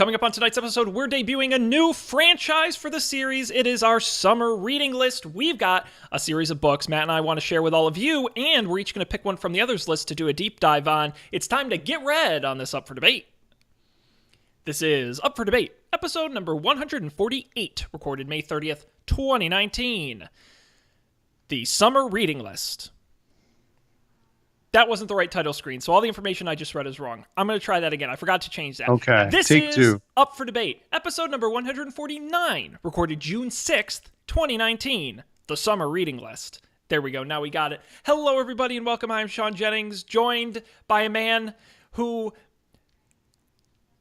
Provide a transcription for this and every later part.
Coming up on tonight's episode, we're debuting a new franchise for the series. It is our summer reading list. We've got a series of books Matt and I want to share with all of you, and we're each going to pick one from the other's list to do a deep dive on. It's time to get read on this Up for Debate. This is Up for Debate, episode number 148, recorded May 30th, 2019. The summer reading list. That wasn't the right title screen, so all the information I just read is wrong. I'm going to try that again. I forgot to change that. Okay, this is Up for Debate, episode number 149, recorded June 6th, 2019. The summer reading list. There we go. Now we got it. Hello, everybody, and welcome. I'm Sean Jennings, joined by a man who...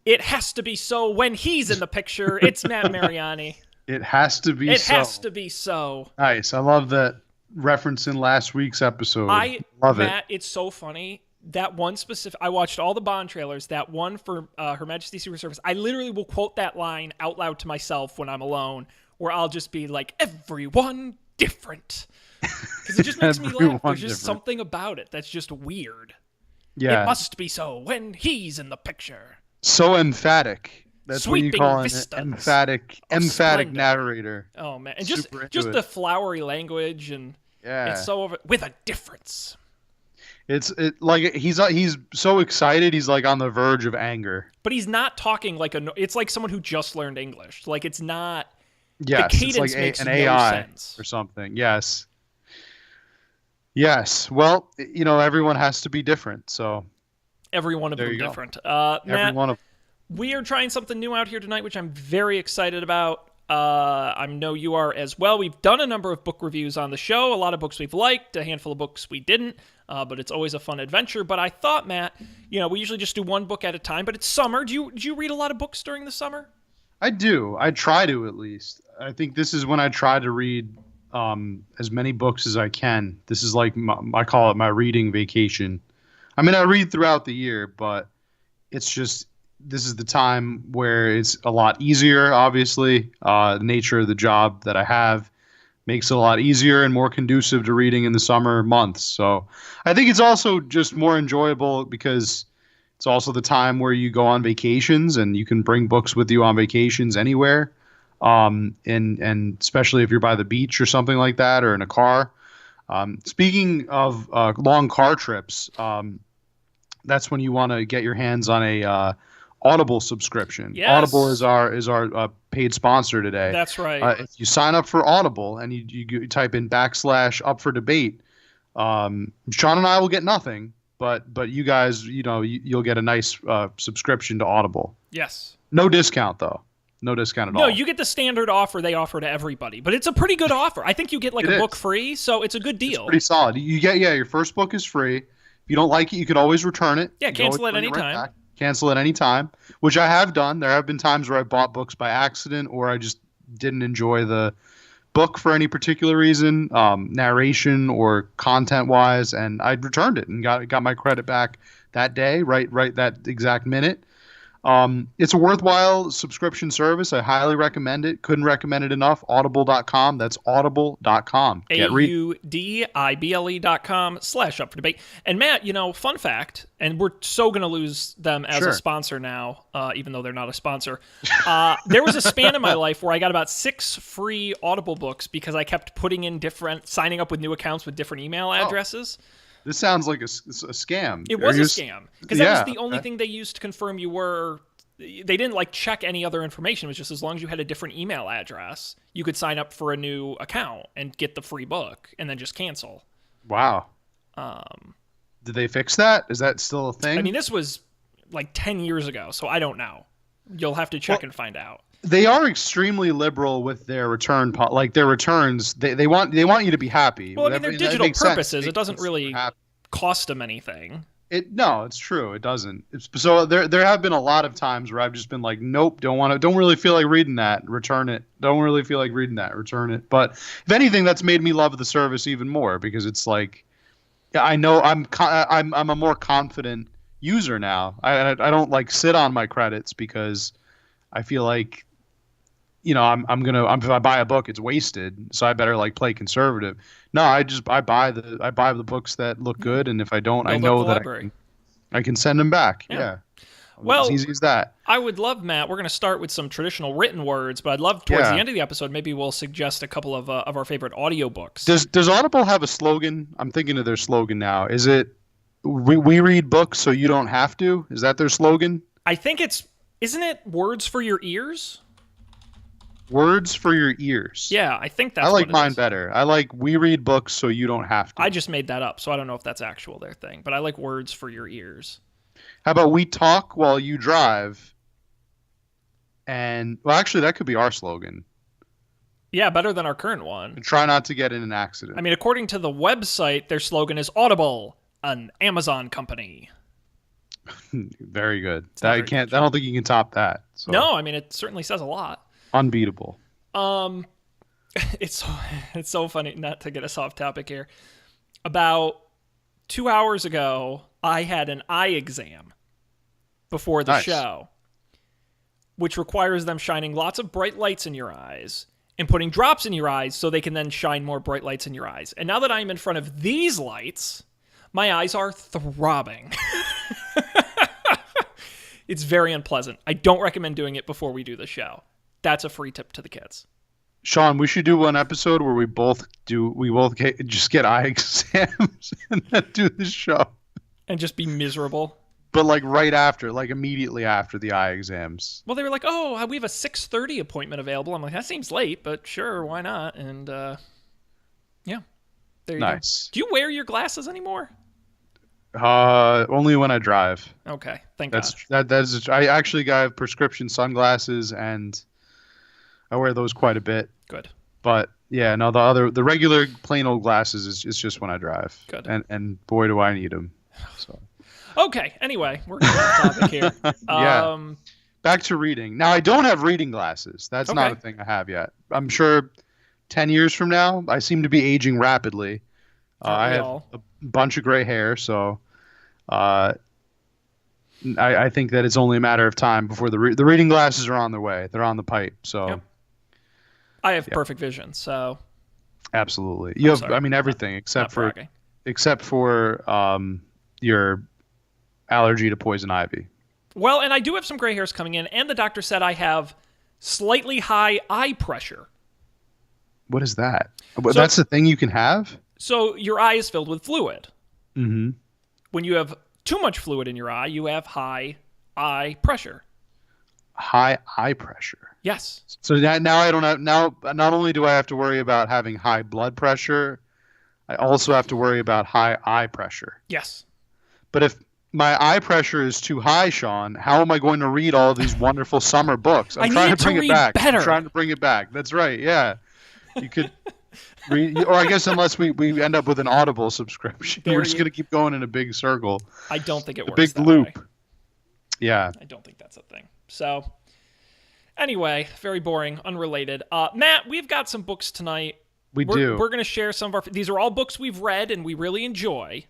It has to be so when he's in the picture. It's Matt Mariani. It has to be so. It has to be so. Nice. I love that reference in last week's episode. Matt, it's so funny. That one specific, I watched all the Bond trailers. That one for Her Majesty's Secret Service. I literally will quote that line out loud to myself when I'm alone, where I'll just be like, everyone different. Because it just makes me laugh. There's just something about it that's just weird. Yeah. It must be so when he's in the picture. So emphatic. That's Sweeping what you call an emphatic narrator. Oh man, and just the flowery language, and it's so over with a difference. It's like he's so excited, he's like on the verge of anger. But he's not talking like it's like someone who just learned English. Like it's not. Yes, the cadence it's like makes an no AI sense. Or something. Yes. Well, everyone has to be different, so. Every one of them different. Matt, we are trying something new out here tonight, which I'm very excited about. I know you are as well. We've done a number of book reviews on the show. A lot of books we've liked, a handful of books we didn't, but it's always a fun adventure. But I thought, Matt, we usually just do one book at a time, but it's summer. Do you read a lot of books during the summer? I do. I try to, at least. I think this is when I try to read as many books as I can. This is like, I call it my reading vacation. I mean, I read throughout the year, but it's just, this is the time where it's a lot easier, obviously. The nature of the job that I have makes it a lot easier and more conducive to reading in the summer months. So I think it's also just more enjoyable because it's also the time where you go on vacations and you can bring books with you on vacations anywhere. And especially if you're by the beach or something like that, or in a car. Speaking of long car trips, that's when you want to get your hands on a Audible subscription. Yes. Audible is our paid sponsor today. That's right. If you sign up for Audible and you type in /Up for Debate, Sean and I will get nothing, but you guys, you'll get a nice subscription to Audible. Yes. No discount though. No discount at all. No, you get the standard offer they offer to everybody, but it's a pretty good offer. I think you get a book free, so it's a good deal. It's pretty solid. You get your first book is free. If you don't like it, you can always return it. Yeah, cancel at any time. Cancel at any time, which I have done. There have been times where I bought books by accident, or I just didn't enjoy the book for any particular reason, narration or content-wise, and I returned it and got my credit back that day, right that exact minute. It's a worthwhile subscription service. I highly recommend it. Couldn't recommend it enough. Audible.com. That's audible.com. AUDIBLE.com/Up for Debate. And Matt, fun fact, and we're so going to lose them as a sponsor now, even though they're not a sponsor. There was a span in my life where I got about 6 free Audible books because I kept signing up with new accounts with different email addresses. This sounds like a scam. It was a scam because that was the only thing they used to confirm you were. They didn't check any other information. It was just as long as you had a different email address, you could sign up for a new account and get the free book, and then just cancel. Wow. Did they fix that? Is that still a thing? I mean, this was 10 years ago, so I don't know. You'll have to check and find out. They are extremely liberal with their return, their returns. They want you to be happy. Well, I mean, they're digital purposes. It doesn't really cost them anything. No, it's true. It doesn't. So there have been a lot of times where I've just been like, nope, don't really feel like reading that. Return it. Don't really feel like reading that. Return it. But if anything, that's made me love the service even more because it's I know I'm a more confident user now. I don't sit on my credits because I feel like. If I buy a book, it's wasted. So I better play conservative. No, I buy the books that look good, and if I don't, I know that I can send them back. Yeah. Well, as easy as that. I would love, Matt, we're going to start with some traditional written words, but I'd love towards the end of the episode, maybe we'll suggest a couple of our favorite audiobooks. Does Audible have a slogan? I'm thinking of their slogan now. Is it, we read books so you don't have to? Is that their slogan? I think isn't it words for your ears? Words for your ears. Yeah, I think that's I like what it mine is. better. I like we read books so you don't have to. I just made that up, so I don't know if that's actual their thing, but I like words for your ears. How about we talk while you drive? And, well, actually, that could be our slogan. Yeah, better than our current one. And try not to get in an accident. I mean, according to the website, their slogan is Audible, an Amazon company. Very good. very I don't think you can top that. So. No, I mean, it certainly says a lot. Unbeatable. It's so funny, not to get us off topic here. About 2 hours ago, I had an eye exam before the show, which requires them shining lots of bright lights in your eyes and putting drops in your eyes so they can then shine more bright lights in your eyes. And now that I'm in front of these lights, my eyes are throbbing. It's very unpleasant. I don't recommend doing it before we do the show. That's a free tip to the kids. Sean, we should do one episode where we both just get eye exams and then do the show. And just be miserable. But like right after, like immediately after the eye exams. Well, they were like, oh, we have a 6:30 appointment available. I'm like, that seems late, but sure, why not? And yeah, there you go. Do you wear your glasses anymore? Only when I drive. Okay, thank God. I actually got prescription sunglasses and I wear those quite a bit. Good. But yeah, no, the regular plain old glasses is just when I drive. Good. And boy, do I need them. So. Okay. Anyway, we're going off topic here. Yeah. Back to reading. Now, I don't have reading glasses. That's not a thing I have yet. I'm sure 10 years from now, I seem to be aging rapidly. I have a bunch of gray hair, so I think that it's only a matter of time before the reading glasses are on their way. They're on the pipe. So. Yep. I have perfect vision, so. Absolutely. You have, I mean, everything except for your allergy to poison ivy. Well, and I do have some gray hairs coming in, and the doctor said I have slightly high eye pressure. What is that? That's the thing you can have? So your eye is filled with fluid. Mm-hmm. When you have too much fluid in your eye, you have high eye pressure. High eye pressure. Yes. So now I don't have. Now, not only do I have to worry about having high blood pressure, I also have to worry about high eye pressure. Yes. But if my eye pressure is too high, Sean, how am I going to read all of these wonderful summer books? I'm trying to bring it back. I'm trying to bring it back. That's right. Yeah. You could read, or I guess unless we end up with an Audible subscription, we're just going to keep going in a big circle. I don't think it works. A big that loop. Way. Yeah. I don't think that's a thing. So, anyway, very boring, unrelated. Matt, we've got some books tonight. We're going to share some of our. These are all books we've read and we really enjoy.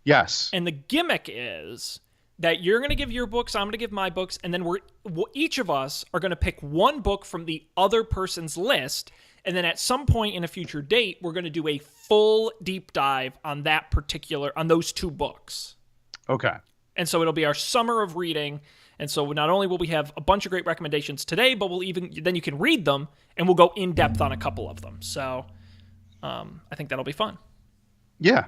Yes. And the gimmick is that you're going to give your books, I'm going to give my books, and then each of us are going to pick one book from the other person's list, and then at some point in a future date, we're going to do a full deep dive on on those two books. Okay. And so it'll be our summer of reading, and so not only will we have a bunch of great recommendations today, but then you can read them, and we'll go in depth on a couple of them. So I think that'll be fun. Yeah.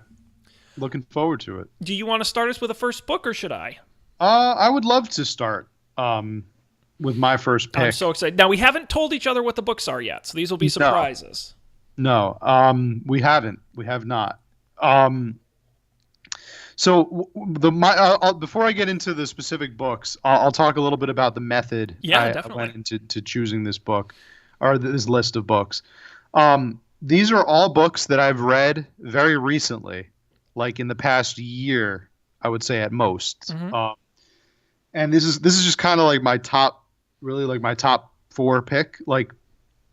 Looking forward to it. Do you want to start us with a first book, or should I? I would love to start with my first pick. I'm so excited. Now, we haven't told each other what the books are yet, so these will be surprises. No, we haven't. We have not. So before I get into the specific books, I'll talk a little bit about the method I went into choosing this book, or this list of books. These are all books that I've read very recently. Like in the past year, I would say at most. Mm-hmm. And this is just kind of like my top 4 pick, like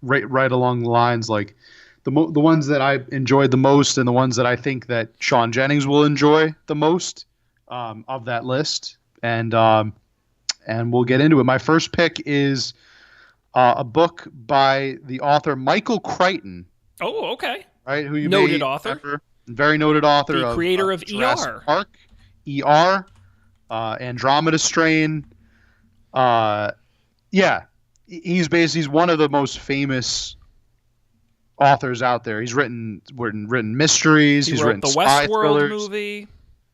right along the lines, like the ones that I enjoyed the most and the ones that I think that Sean Jennings will enjoy the most of that list. And we'll get into it. My first pick is a book by the author Michael Crichton. Oh, okay. Right, who you noted author. Remember. Very noted author. The creator of Jurassic ER. Park, ER, Andromeda Strain, Yeah, he's one of the most famous authors out there. He's written mysteries. He's wrote written the spy Westworld thrillers. movie.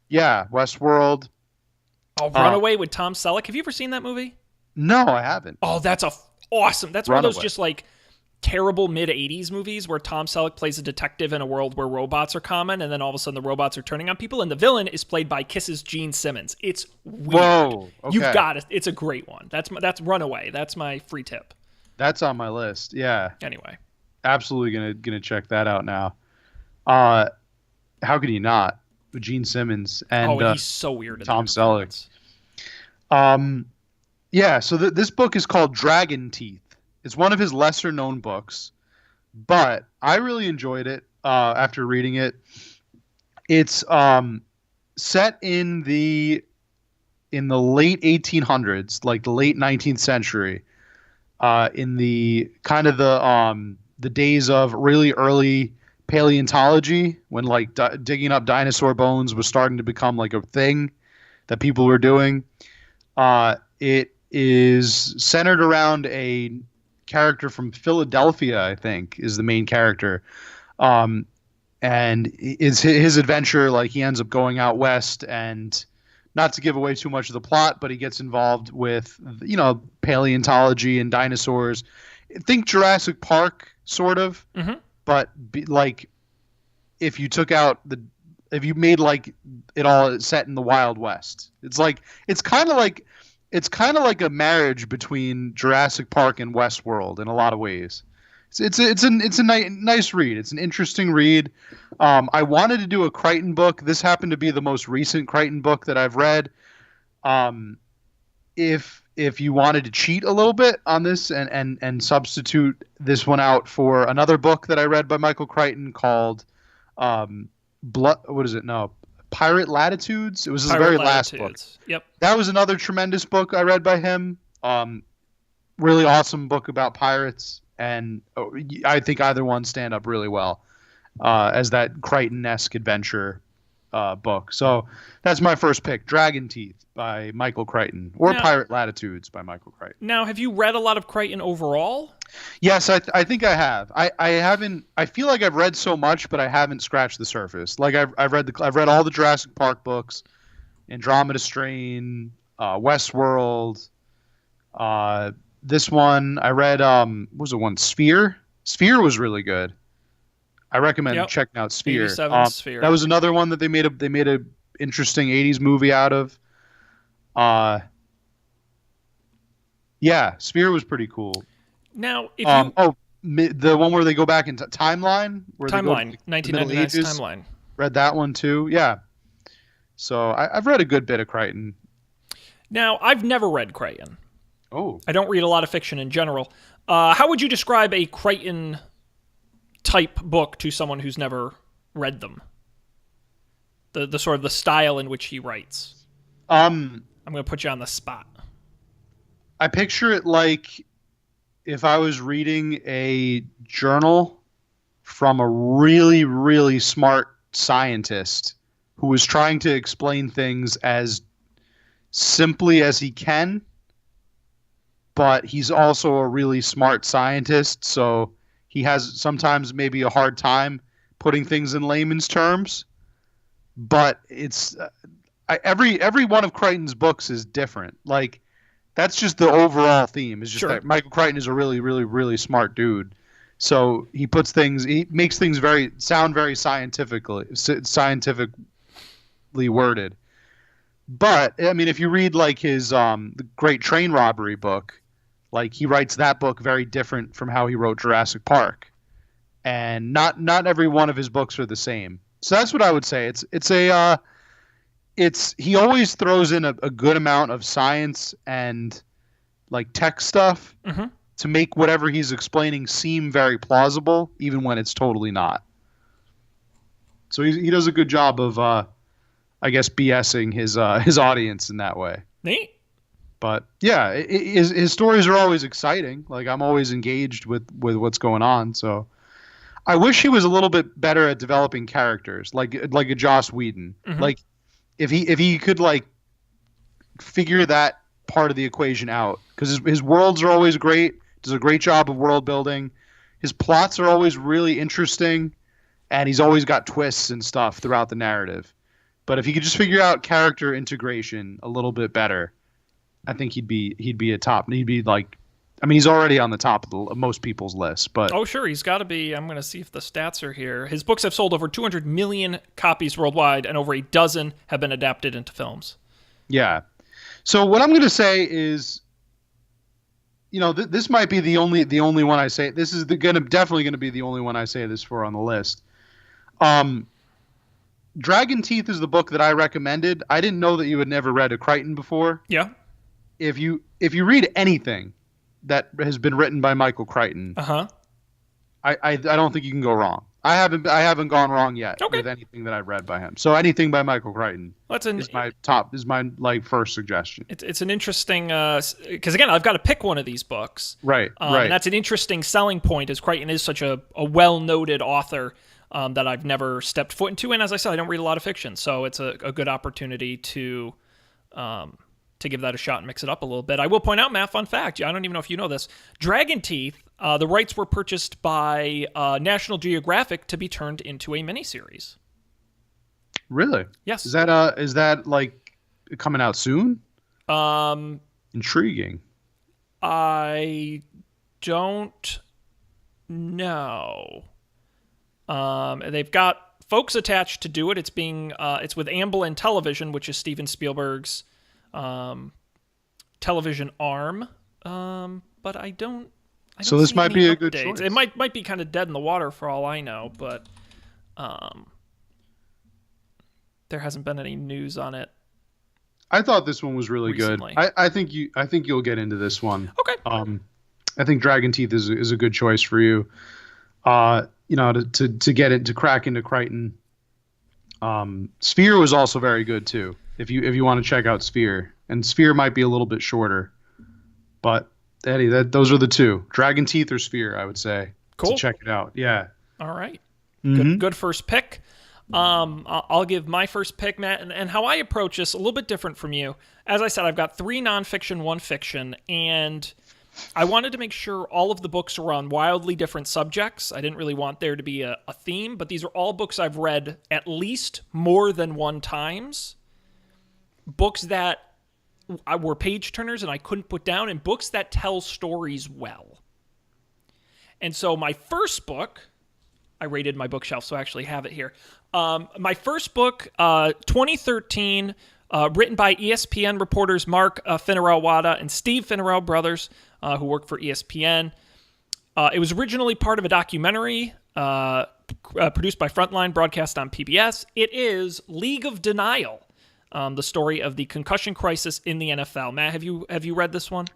Yeah, Westworld. Oh, Runaway with Tom Selleck. Have you ever seen that movie? No, I haven't. Oh, that's awesome. That's one of Runaway. those just like terrible mid-'80s movies where Tom Selleck plays a detective in a world where robots are common, and then all of a sudden the robots are turning on people, and the villain is played by Kiss's Gene Simmons. It's weird. Whoa, okay. You've got it. It's a great one. That's Runaway. That's my free tip. That's on my list. Yeah. Anyway, Absolutely gonna check that out now. How could you not? With Gene Simmons and he's so weird. In Tom Selleck. Yeah. So this book is called Dragon Teeth. It's one of his lesser known books, but I really enjoyed it after reading it. It's set in the late 1800s, like the late 19th century, in the kind of the days of really early paleontology, when like digging up dinosaur bones was starting to become like a thing that people were doing. It is centered around a character from Philadelphia, I think, is the main character. And is his adventure, like he ends up going out west, and not to give away too much of the plot, but he gets involved with, paleontology and dinosaurs. Think Jurassic Park, sort of, but like if you took out if you made like it all set in the Wild West, it's kind of like a marriage between Jurassic Park and Westworld in a lot of ways. It's a nice read. It's an interesting read. I wanted to do a Crichton book. This happened to be the most recent Crichton book that I've read. If you wanted to cheat a little bit on this and substitute this one out for another book that I read by Michael Crichton called Pirate Latitudes. It was his very last book. Yep. That was another tremendous book I read by him. Really awesome book about pirates, and I think either one stand up really well as that Crichton-esque adventure book. So that's my first pick, Dragon Teeth by Michael Crichton, or Pirate Latitudes by Michael Crichton. Now, have you read a lot of Crichton overall? Yes, I think I have. I haven't. I feel like I've read so much, but I haven't scratched the surface. Like I've read all the Jurassic Park books, Andromeda Strain, Westworld. This one I read. What was it one? Sphere. Sphere was really good. I recommend checking out Sphere. 87 Sphere. That was another one that they made a interesting 80s movie out of. Yeah, Sphere was pretty cool. Now, if you the one where they go back into timeline, where timeline, they go 1999's timeline. Read that one too. Yeah. So I've read a good bit of Crichton. Now, I've never read Crichton. Oh. I don't read a lot of fiction in general. How would you describe a Crichton type book to someone who's never read them? The sort of the style in which he writes. I'm going to put you on the spot. I picture it like if I was reading a journal from a really, really smart scientist who was trying to explain things as simply as he can, but he's also a really smart scientist, so he has sometimes maybe a hard time putting things in layman's terms. But it's every one of Crichton's books is different. Like, that's just the overall theme. Is just that Michael Crichton is a really, really, really smart dude. So he makes things sound very scientifically worded. But I mean, if you read like his the Great Train Robbery book, like he writes that book very different from how he wrote Jurassic Park, and not every one of his books are the same. So that's what I would say. He always throws in a good amount of science and like tech stuff to make whatever he's explaining seem very plausible, even when it's totally not. So he does a good job of, I guess, BSing his audience in that way. Neat. But yeah, his stories are always exciting. Like, I'm always engaged with what's going on. So I wish he was a little bit better at developing characters, like a Joss Whedon. Like, if he could like figure that part of the equation out because his worlds are always great. Does a great job of world building. His plots are always really interesting, and he's always got twists and stuff throughout the narrative. But if he could just figure out character integration a little bit better, I think he'd be a top. He'd be like, I mean, he's already on the top of most people's list. But oh, sure, he's got to be. I'm going to see if the stats are here. His books have sold over 200 million copies worldwide, and over a dozen have been adapted into films. Yeah. So what I'm going to say is, this might be the only one I say. This is definitely going to be the only one I say this for on the list. Dragon Teeth is the book that I recommended. I didn't know that you had never read a Crichton before. Yeah. If you read anything that has been written by Michael Crichton, I don't think you can go wrong. I haven't gone wrong yet with anything that I've read by him. So anything by Michael Crichton is my first suggestion. It's an interesting because again, I've got to pick one of these books. Right. And that's an interesting selling point, as Crichton is such a well-noted author that I've never stepped foot into. And as I said, I don't read a lot of fiction, so it's a good opportunity to give that a shot and mix it up a little bit. I will point out, Matt, fun fact, I don't even know if you know this, Dragon Teeth, the rights were purchased by National Geographic to be turned into a miniseries. Really? Yes. Is that like coming out soon? Intriguing. I don't know. They've got folks attached to do it. It's with Amblin Television, which is Steven Spielberg's television arm. But I don't. So this might be a good choice. It might be kind of dead in the water for all I know, but there hasn't been any news on it. I thought this one was really recently. Good. I think you'll get into this one. Okay. I think Dragon Teeth is a good choice for you. To crack into Crichton. Sphere was also very good too. If you want to check out Sphere, and Sphere might be a little bit shorter, but Eddie, those are the two: Dragon Teeth or Sphere. I would say. Cool. To check it out. Yeah. All right. Mm-hmm. Good first pick. I'll give my first pick, Matt, and how I approach this a little bit different from you. As I said, I've got 3 nonfiction, 1 fiction, and I wanted to make sure all of the books are on wildly different subjects. I didn't really want there to be a theme, but these are all books I've read at least more than one times. Books that were page turners and I couldn't put down, and books that tell stories well. And so my first book, I rated my bookshelf, so I actually have it here. My first book, 2013, written by ESPN reporters Mark Finnerell-Wada and Steve Finnerell brothers, who work for ESPN. It was originally part of a documentary produced by Frontline, broadcast on PBS. It is League of Denial, the story of the concussion crisis in the NFL. Matt, have you read this one?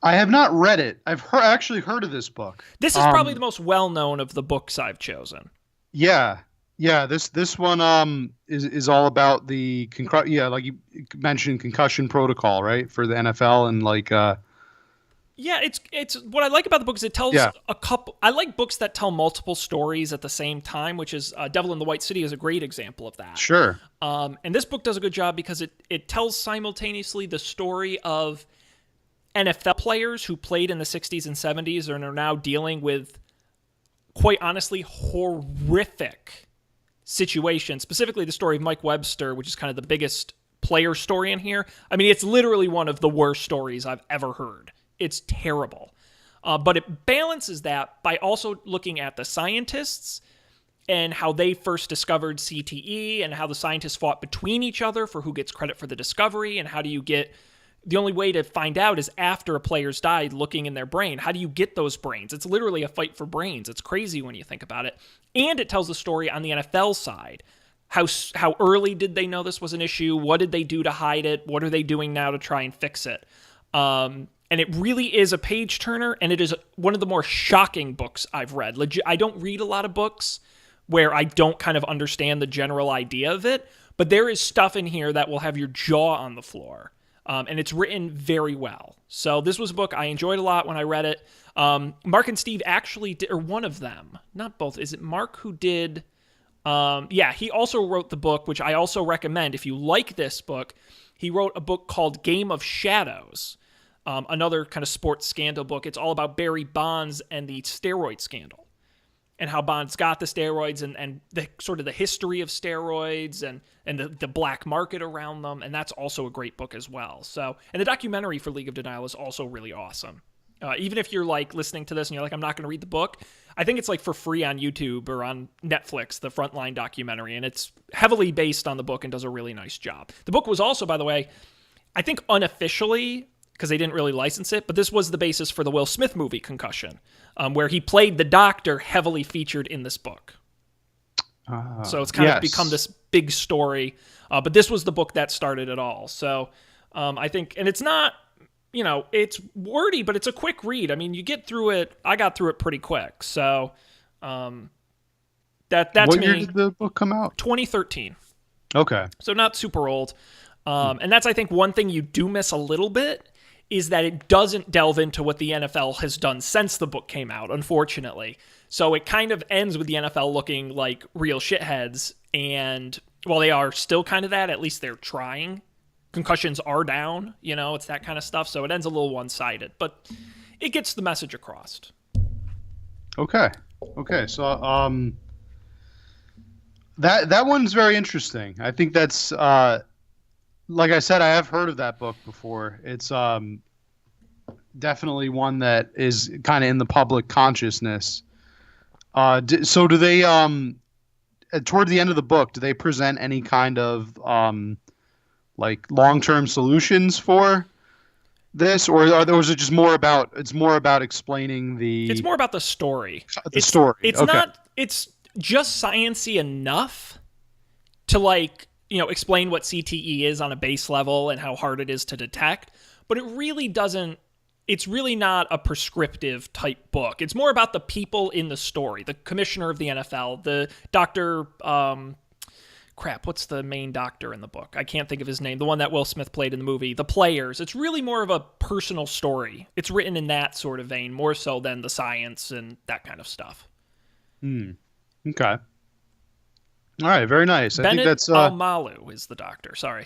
I have not read it. I've actually heard of this book. This is probably the most well-known of the books I've chosen. Yeah. This one is all about the like you mentioned, concussion protocol, right, for the NFL, and like. Yeah, it's what I like about the book is it tells a couple. I like books that tell multiple stories at the same time, which is Devil in the White City is a great example of that. Sure. And this book does a good job because it tells simultaneously the story of NFL players who played in the 60s and 70s and are now dealing with, quite honestly, horrific situations. Specifically, the story of Mike Webster, which is kind of the biggest player story in here. I mean, it's literally one of the worst stories I've ever heard. It's terrible. But it balances that by also looking at the scientists and how they first discovered CTE and how the scientists fought between each other for who gets credit for the discovery, and how do you get... The only way to find out is after a player's died, looking in their brain. How do you get those brains? It's literally a fight for brains. It's crazy when you think about it. And it tells the story on the NFL side. How early did they know this was an issue? What did they do to hide it? What are they doing now to try and fix it? And it really is a page turner, and it is one of the more shocking books I've read. I don't read a lot of books where I don't kind of understand the general idea of it, but there is stuff in here that will have your jaw on the floor. And it's written very well. So this was a book I enjoyed a lot when I read it. Mark and Steve actually did, or one of them, not both. Is it Mark who did? He also wrote the book, which I also recommend. If you like this book, he wrote a book called Game of Shadows, another kind of sports scandal book. It's all about Barry Bonds and the steroid scandal, and how Bonds got the steroids, and the sort of the history of steroids and the black market around them. And that's also a great book as well. So, and the documentary for League of Denial is also really awesome. Even if you're like listening to this and you're like, I'm not going to read the book, I think it's like for free on YouTube or on Netflix, the Frontline documentary, and it's heavily based on the book and does a really nice job. The book was also, by the way, I think unofficially, because they didn't really license it, but this was the basis for the Will Smith movie Concussion, where he played the doctor, heavily featured in this book. So it's kind of become this big story, but this was the book that started it all. So I think, and it's not, it's wordy, but it's a quick read. I mean, you get through it. I got through it pretty quick. So that's what year did the book come out? 2013. Okay. So not super old. And that's, I think, one thing you do miss a little bit is that it doesn't delve into what the NFL has done since the book came out, unfortunately. So it kind of ends with the NFL looking like real shitheads. And while they are still kind of that, at least they're trying. Concussions are down, it's that kind of stuff. So it ends a little one-sided, but it gets the message across. Okay. So that one's very interesting. I think that's like I said, I have heard of that book before. It's definitely one that is kind of in the public consciousness. So do they toward the end of the book, do they present any kind of like long-term solutions for this, or is it just more about explaining it's more about the story. Story. It's okay. not, it's just sciencey enough to explain what CTE is on a base level and how hard it is to detect, but it really doesn't, it's really not a prescriptive type book. It's more about the people in the story, the commissioner of the NFL, the doctor, what's the main doctor in the book? I can't think of his name. The one that Will Smith played in the movie. The players. It's really more of a personal story. It's written in that sort of vein, more so than the science and that kind of stuff. Okay. All right. Very nice. Bennett I think that's Omalu is the doctor. Sorry.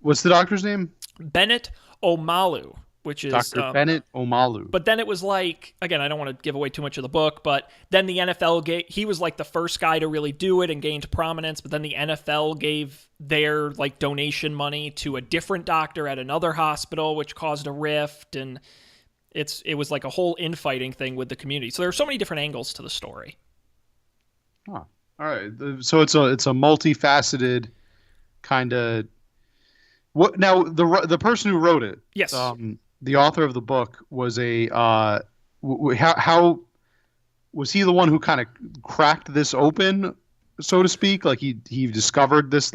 What's the doctor's name? Bennett Omalu, which is Dr. Bennett Omalu. But then it was like, again, I don't want to give away too much of the book, but then the NFL he was like the first guy to really do it and gained prominence, but then the NFL gave their like donation money to a different doctor at another hospital, which caused a rift, and it was like a whole infighting thing with the community. So there are so many different angles to the story. Oh, all right. So it's a multifaceted kind of. What now? The person who wrote it? Yes. The author of the book was how was he the one who kind of cracked this open, so to speak? Like he discovered this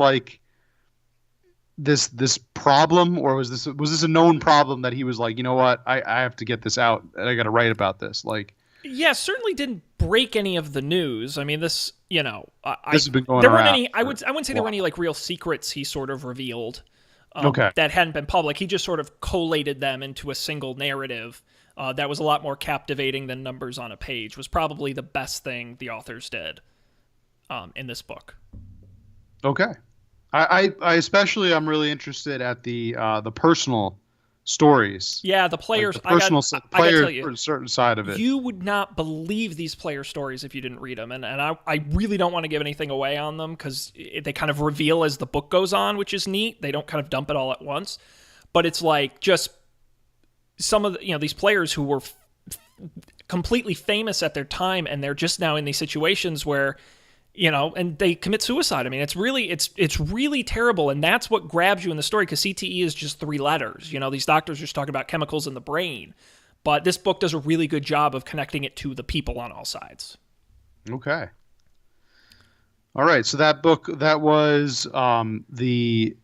this problem, or was this a known problem that he was like, you know what, I have to get this out and I got to write about this? Like, yeah, certainly didn't break any of the news. I mean, this, this has been going there around. Weren't any. I wouldn't say there were any like real secrets he sort of revealed. Okay. That hadn't been public. He just sort of collated them into a single narrative that was a lot more captivating than numbers on a page. Was probably the best thing the authors did in this book. Okay. I especially, I'm really interested at the personal stories. Yeah, the players. Like the personal I gotta tell you, for a certain side of it. You would not believe these player stories if you didn't read them, and I really don't want to give anything away on them because they kind of reveal as the book goes on, which is neat. They don't kind of dump it all at once, but it's like just some of the, these players who were completely famous at their time, and they're just now in these situations where. And they commit suicide. I mean, it's really terrible, and that's what grabs you in the story, because CTE is just 3 letters. These doctors are just talking about chemicals in the brain, but this book does a really good job of connecting it to the people on all sides. Okay. All right, so that book, that was the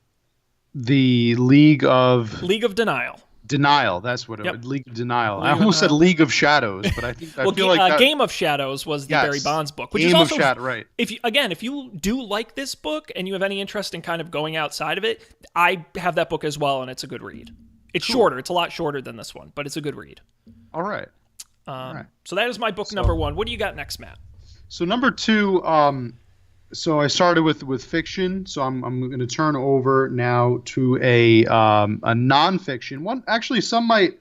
League of Denial. Denial, that's what it was. League of Denial. I almost said League of Shadows, but I think I feel like that... Game of Shadows was the Barry Bonds book, which is also Game of Shadows, right? If you do like this book and you have any interest in kind of going outside of it, I have that book as well, and it's a good read. It's shorter. It's a lot shorter than this one, but it's a good read. All right. So that is my book number 1. What do you got next, Matt? So number 2, So I started with fiction. So I'm going to turn over now to a nonfiction one. Actually, some might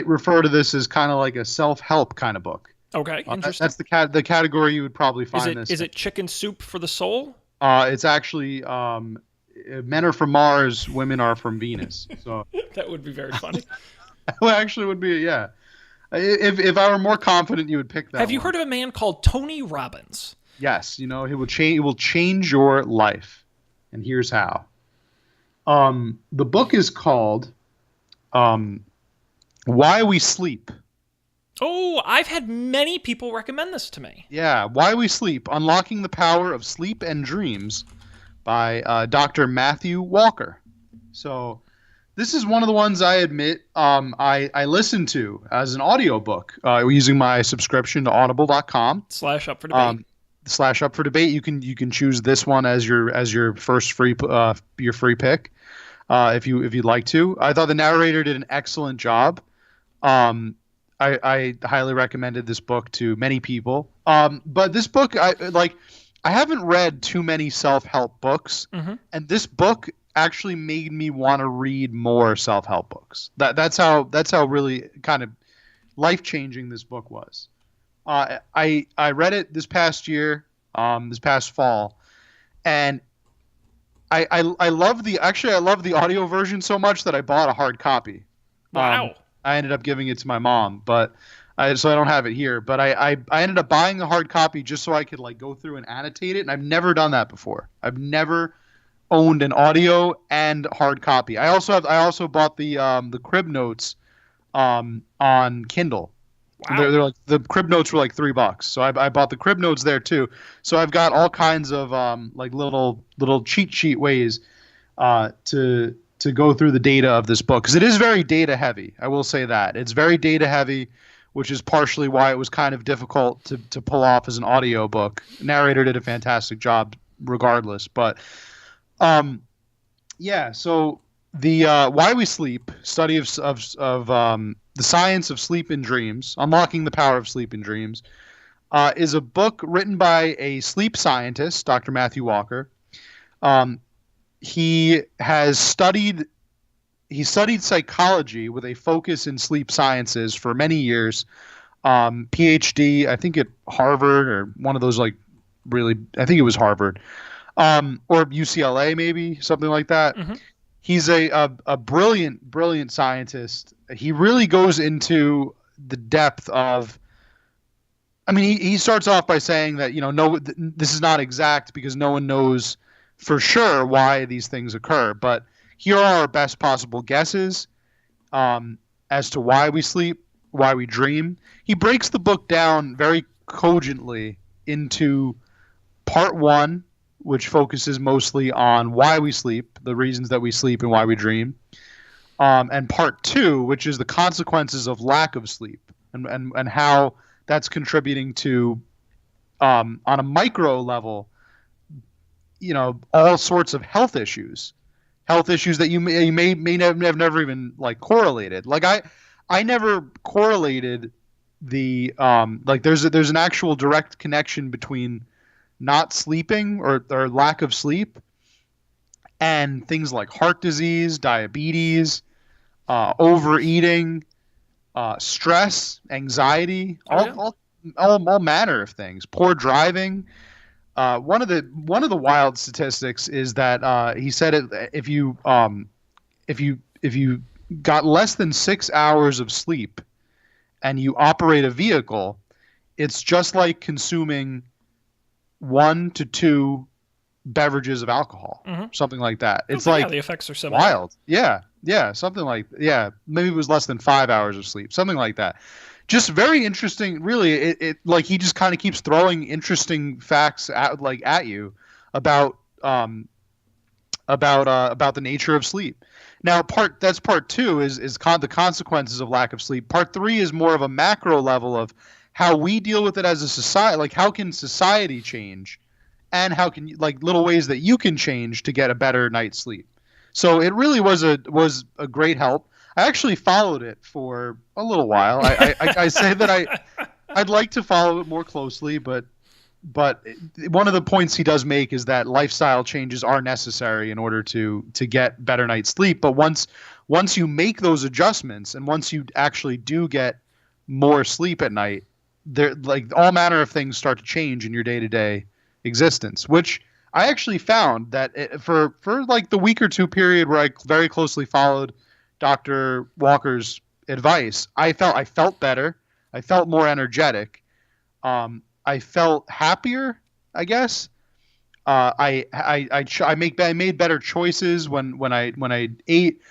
refer to this as kind of like a self-help kind of book. Okay, interesting. That's the category you would probably Is find it this. is it chicken soup for the soul? It's actually men are from Mars, women are from Venus. So That would be very funny. well, actually would be yeah. If I were more confident, you would pick that. Have you heard of a man called Tony Robbins? Yes, it will change. It will change your life, and here's how. The book is called "Why We Sleep." Oh, I've had many people recommend this to me. Yeah, "Why We Sleep: Unlocking the Power of Sleep and Dreams" by Dr. Matthew Walker. So this is one of the ones I admit I listened to as an audiobook using my subscription to audible.com. / up for debate. / up for debate. You can choose this one as your first free pick if you'd like to. I thought the narrator did an excellent job. I highly recommended this book to many people. But this book I haven't read too many self-help books, and this book actually made me want to read more self-help books. That's how really kind of life-changing this book was. I read it this past year, this past fall, and I love the audio version so much that I bought a hard copy. Wow. I ended up giving it to my mom, so I don't have it here. But I ended up buying a hard copy just so I could go through and annotate it, and I've never done that before. I've never owned an audio and hard copy. I also bought the crib notes on Kindle. Wow. They're like the crib notes were like $3, so I bought the crib notes there too. So I've got all kinds of little cheat sheet ways to go through the data of this book, because it is very data heavy. I will say that it's very data heavy, which is partially why it was kind of difficult to pull off as an audio book. Narrator did a fantastic job regardless, but yeah. So the Why We Sleep: Study of the Science of Sleep and Dreams, Unlocking the Power of Sleep and Dreams, is a book written by a sleep scientist, Dr. Matthew Walker. He studied psychology with a focus in sleep sciences for many years. PhD, I think at Harvard or one of those I think it was Harvard, or UCLA maybe, something like that. Mm-hmm. He's a brilliant scientist. He really goes into the depth of. I mean, he starts off by saying that no, this is not exact because no one knows for sure why these things occur, but here are our best possible guesses as to why we sleep, why we dream. He breaks the book down very cogently into part 1, which focuses mostly on why we sleep, the reasons that we sleep and why we dream, and part 2, which is the consequences of lack of sleep and how that's contributing to, on a micro level, all sorts of health issues that you may have never even correlated. I never correlated the there's an actual direct connection between not sleeping or lack of sleep and things like heart disease, diabetes, overeating, stress, anxiety, all manner of things, poor driving. One of the wild statistics is that he said if you got less than 6 hours of sleep and you operate a vehicle, it's just like consuming 1 to 2 beverages of alcohol, something like that. It's the effects are similar. Wild. Yeah, something like maybe it was less than 5 hours of sleep, something like that. Just very interesting, really. It he just kind of keeps throwing interesting facts at you about the nature of sleep. Now, that's part 2 is the consequences of lack of sleep. Part 3 is more of a macro level of how we deal with it as a society. How can society change, and how can little ways that you can change to get a better night's sleep. So it really was a great help. I actually followed it for a little while. I say that I'd like to follow it more closely, but one of the points he does make is that lifestyle changes are necessary in order to get better night's sleep. But once you make those adjustments and once you actually do get more sleep at night, there like all manner of things start to change in your day-to-day existence, which I actually found that for like the week or two period where I very closely followed Dr. Walker's advice, I felt better. I felt more energetic. I felt happier, I guess. I made better choices when I ate.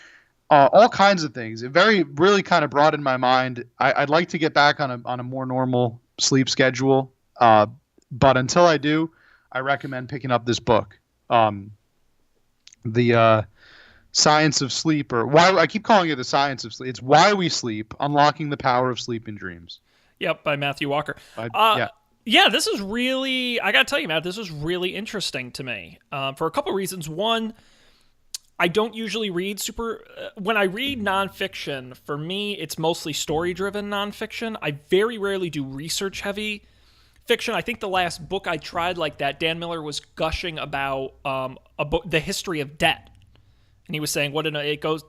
All kinds of things. It really kind of broadened my mind. I'd like to get back on a more normal sleep schedule, but until I do, I recommend picking up this book, the Science of Sleep, or why I keep calling it the Science of Sleep. It's Why We Sleep: Unlocking the Power of Sleep and Dreams. Yep, by Matthew Walker. Yeah. Yeah, this is really, I got to tell you, Matt, this is really interesting to me for a couple reasons. One, I don't usually read when I read nonfiction, for me, it's mostly story-driven nonfiction. I very rarely do research-heavy fiction. I think the last book I tried like that, Dan Miller was gushing about the history of debt. And he was saying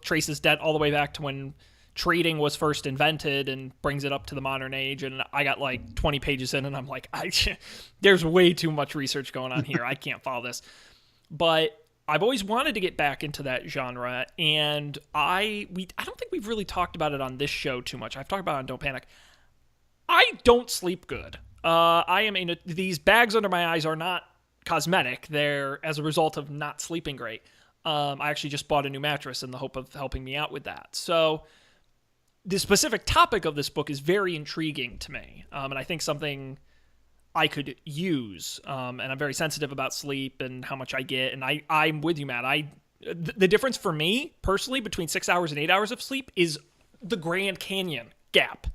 traces debt all the way back to when trading was first invented and brings it up to the modern age. And I got like 20 pages in and I'm like, there's way too much research going on here. I can't follow this. But I've always wanted to get back into that genre, and I don't think we've really talked about it on this show too much. I've talked about it on Don't Panic. I don't sleep good. These bags under my eyes are not cosmetic. They're as a result of not sleeping great. I actually just bought a new mattress in the hope of helping me out with that. So the specific topic of this book is very intriguing to me, and I think something I could use, and I'm very sensitive about sleep and how much I get, and I'm with you, Matt. The difference for me, personally, between 6 hours and 8 hours of sleep is the Grand Canyon gap.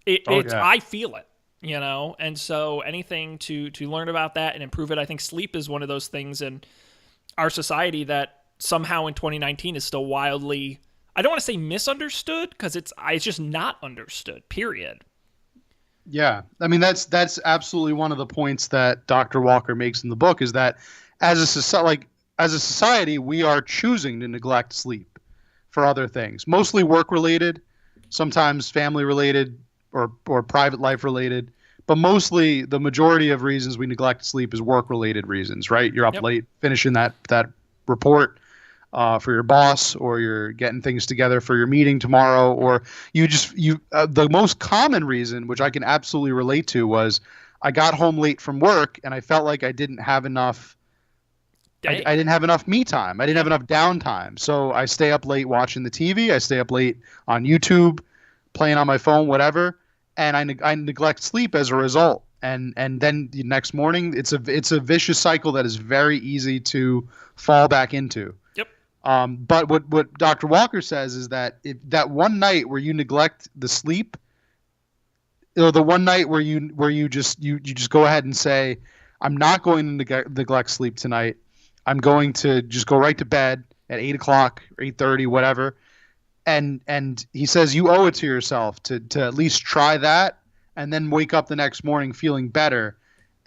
I feel it, and so anything to learn about that and improve it. I think sleep is one of those things in our society that somehow in 2019 is still wildly, I don't want to say misunderstood, because it's just not understood, period. Yeah, I mean that's absolutely one of the points that Dr. Walker makes in the book, is that as a society we are choosing to neglect sleep for other things, mostly work related, sometimes family related or private life related, but mostly the majority of reasons we neglect sleep is work related reasons, right? You're up late finishing that report for your boss, or you're getting things together for your meeting tomorrow, or the most common reason, which I can absolutely relate to, was I got home late from work and I felt like I didn't have enough. I didn't have enough me time. I didn't have enough downtime. So I stay up late watching the TV. I stay up late on YouTube, playing on my phone, whatever, and I neglect sleep as a result. And then the next morning, it's a vicious cycle that is very easy to fall back into. But what Dr. Walker says is that if that one night where you neglect the sleep, or the one night where you just go ahead and say, I'm not going to neglect sleep tonight. I'm going to just go right to bed at 8 o'clock or 8:30, whatever. And he says you owe it to yourself to at least try that, and then wake up the next morning feeling better,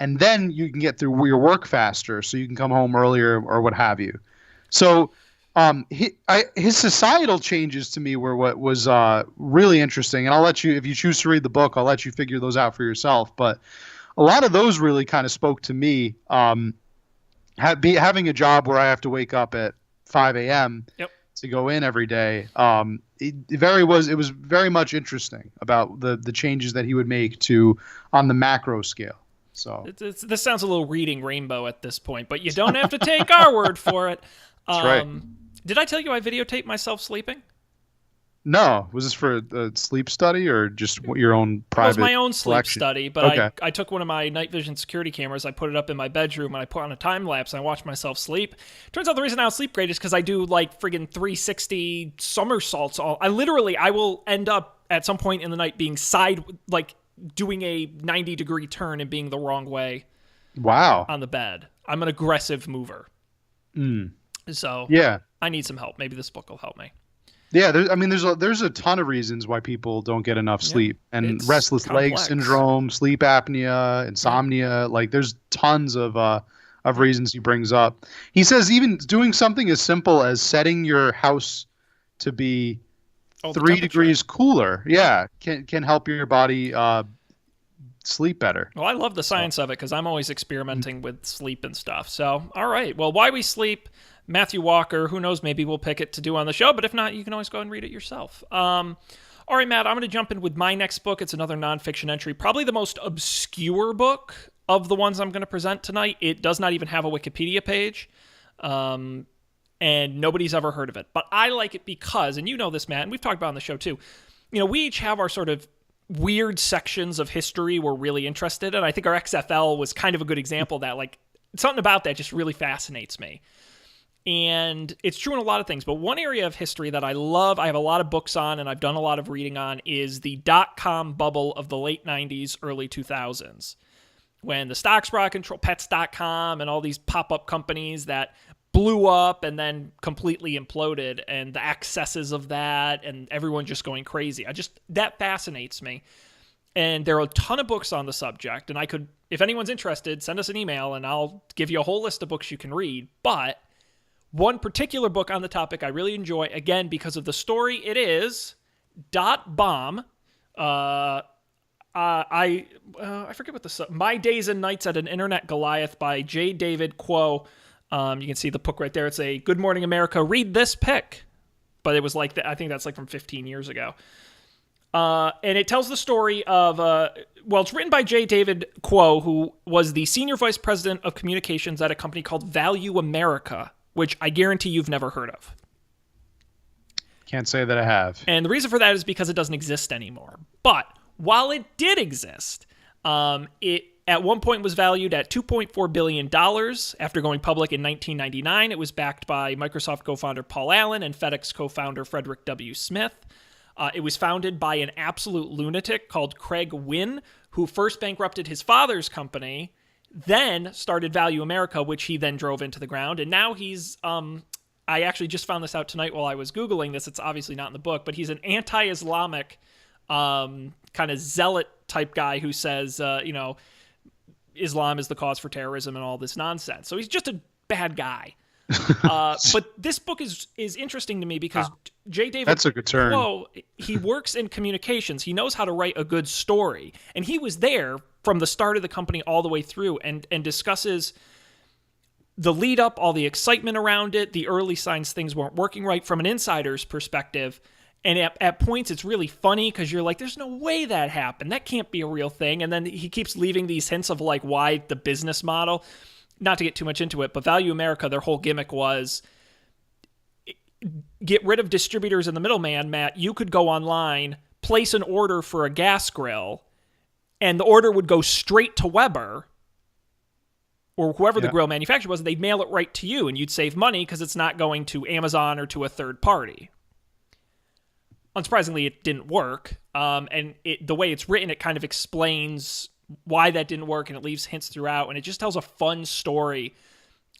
and then you can get through your work faster, so you can come home earlier or what have you. So his societal changes to me were what was really interesting, and I'll let you, if you choose to read the book, I'll let you figure those out for yourself. But a lot of those really kind of spoke to me. Having a job where I have to wake up at 5 a.m. to go in every day, it was very much interesting about the changes that he would make on the macro scale. So this sounds a little reading Rainbow at this point, but you don't have to take our word for it. That's right. Did I tell you I videotaped myself sleeping? No. Was this for a sleep study or just your own private? It was my own sleep collection? study, but okay. I took one of my night vision security cameras, I put it up in my bedroom, and I put on a time lapse, and I watched myself sleep. Turns out the reason I don't sleep great is because I do like friggin' 360 somersaults. I will end up at some point in the night being doing a 90-degree turn and being the wrong way. Wow. On the bed. I'm an aggressive mover. Mm. So yeah. I need some help. Maybe this book will help me. Yeah, there's a ton of reasons why people don't get enough sleep, and it's restless leg complex. syndrome, sleep apnea, insomnia. Like there's tons of reasons he brings up. He says even doing something as simple as setting your house to be Oh, the 3 degrees cooler, can help your body sleep better. Well, I love the science of it because I'm always experimenting with sleep and stuff. So, all right. Well, Why We Sleep, Matthew Walker. Who knows? Maybe we'll pick it to do on the show. But if not, you can always go and read it yourself. All right, Matt, I'm going to jump in with my next book. It's another nonfiction entry, probably the most obscure book of the ones I'm going to present tonight. It does not even have a Wikipedia page. And nobody's ever heard of it. But I like it because, and you know this, Matt, and we've talked about it on the show too, we each have our sort of weird sections of history we're really interested in. I think our XFL was kind of a good example of that. Like, something about that just really fascinates me. And it's true in a lot of things. But one area of history that I love, I have a lot of books on, and I've done a lot of reading on, is the dot-com bubble of the late 90s, early 2000s. When the stocks brought control, pets.com, and all these pop-up companies that blew up and then completely imploded, and the excesses of that, and everyone just going crazy. That fascinates me. And there are a ton of books on the subject, and I could, if anyone's interested, send us an email and I'll give you a whole list of books you can read. But one particular book on the topic I really enjoy, again, because of the story, it is Dot Bomb. I forget what My Days and Nights at an Internet Goliath by J. David Quo. You can see the book right there. It's a Good Morning America, read this pick. But it was like, I think that's like from 15 years ago. And it tells the story of, it's written by J. David Quo, who was the senior vice president of communications at a company called Value America, which I guarantee you've never heard of. Can't say that I have. And the reason for that is because it doesn't exist anymore. But while it did exist, it at one point was valued at $2.4 billion after going public in 1999. It was backed by Microsoft co-founder Paul Allen and FedEx co-founder Frederick W. Smith. It was founded by an absolute lunatic called Craig Wynn, who first bankrupted his father's company, then started Value America, which he then drove into the ground. And now he's, I actually just found this out tonight while I was Googling this. It's obviously not in the book, but he's an anti-Islamic kind of zealot type guy who says, Islam is the cause for terrorism and all this nonsense. So he's just a bad guy. But this book is interesting to me because J. David That's a good turn. Quo, he works in communications. He knows how to write a good story. And he was there from the start of the company all the way through and discusses the lead up, all the excitement around it, the early signs things weren't working right from an insider's perspective. And at points, it's really funny because you're like, there's no way that happened. That can't be a real thing. And then he keeps leaving these hints of like why the business model, not to get too much into it, but Value America, their whole gimmick was get rid of distributors and the middleman, Matt. You could go online, place an order for a gas grill, and the order would go straight to Weber or whoever the grill manufacturer was, and they'd mail it right to you, and you'd save money because it's not going to Amazon or to a third party. Unsurprisingly, it didn't work, and the way it's written, it kind of explains why that didn't work, and it leaves hints throughout, and it just tells a fun story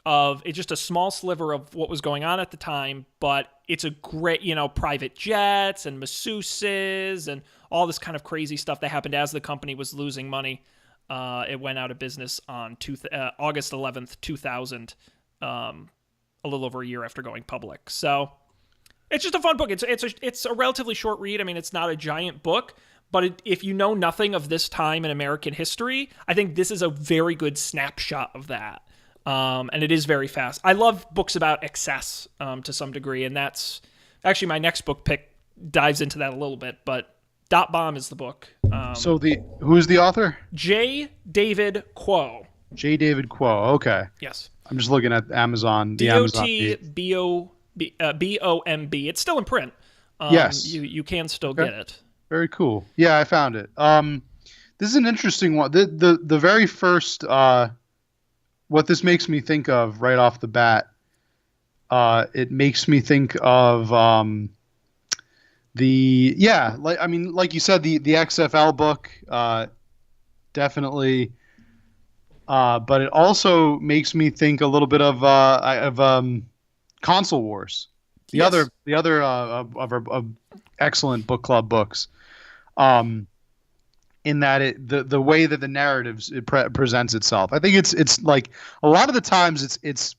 of it's just a small sliver of what was going on at the time, but it's a great, private jets and masseuses and all this kind of crazy stuff that happened as the company was losing money. It went out of business on August 11th, 2000, a little over a year after going public. So it's just a fun book. It's a relatively short read. I mean, it's not a giant book, but if you know nothing of this time in American history, I think this is a very good snapshot of that. And it is very fast. I love books about excess to some degree, and that's actually my next book pick dives into that a little bit, but Dot Bomb is the book. So who's the author? J. David Quo. J. David Quo. Okay. Yes. I'm just looking at Amazon. D-O-T-B-O-M-B. It's still in print. Yes. You can still get it. Very cool. Yeah, I found it. This is an interesting one. The very first, what this makes me think of right off the bat, it makes me think of like you said, the XFL book, definitely. But it also makes me think a little bit of Console Wars. Yes. The other of excellent book club books. Um, in that the way that the narratives presents itself. I think it's like a lot of the times it's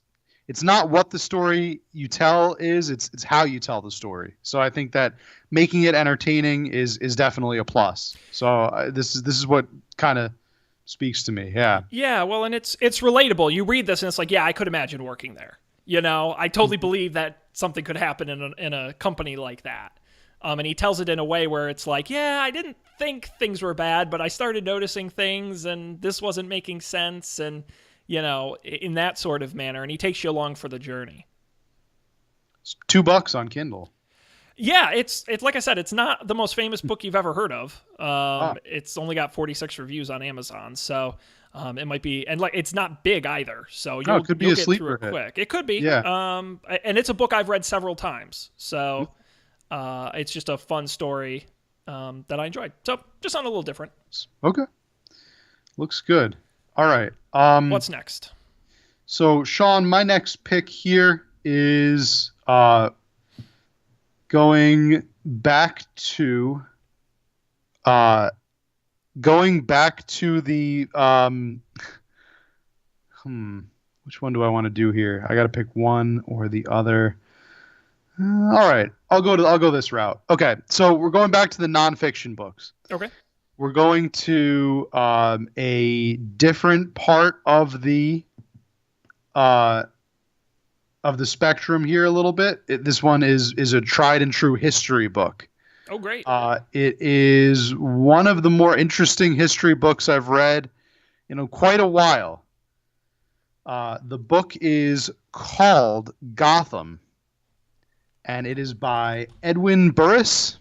not what the story you tell is, it's how you tell the story. So I think that making it entertaining is definitely a plus. So this is what kind of speaks to me. Yeah. Yeah, well, and it's relatable. You read this and it's like, yeah, I could imagine working there. I totally believe that something could happen in a company like that. And he tells it in a way where it's like, yeah, I didn't think things were bad, but I started noticing things and this wasn't making sense, and in that sort of manner. And he takes you along for the journey. It's $2 on Kindle. Yeah, it's like I said, it's not the most famous book you've ever heard of. It's only got 46 reviews on Amazon, so it might be, and like it's not big either. So it could be you'll a get sleeper through it hit. quick. It could be. Yeah. And it's a book I've read several times, so it's just a fun story that I enjoyed. So just on a little different. Okay. Looks good. All right. What's next? So Sean, my next pick here is going back to the which one do I want to do here? I got to pick one or the other. All right, I'll go this route. Okay, so we're going back to the nonfiction books. Okay. We're going to a different part of the spectrum here a little bit. This one is a tried and true history book. Oh, great. It is one of the more interesting history books I've read in quite a while. The book is called Gotham, and it is by Edwin Burris.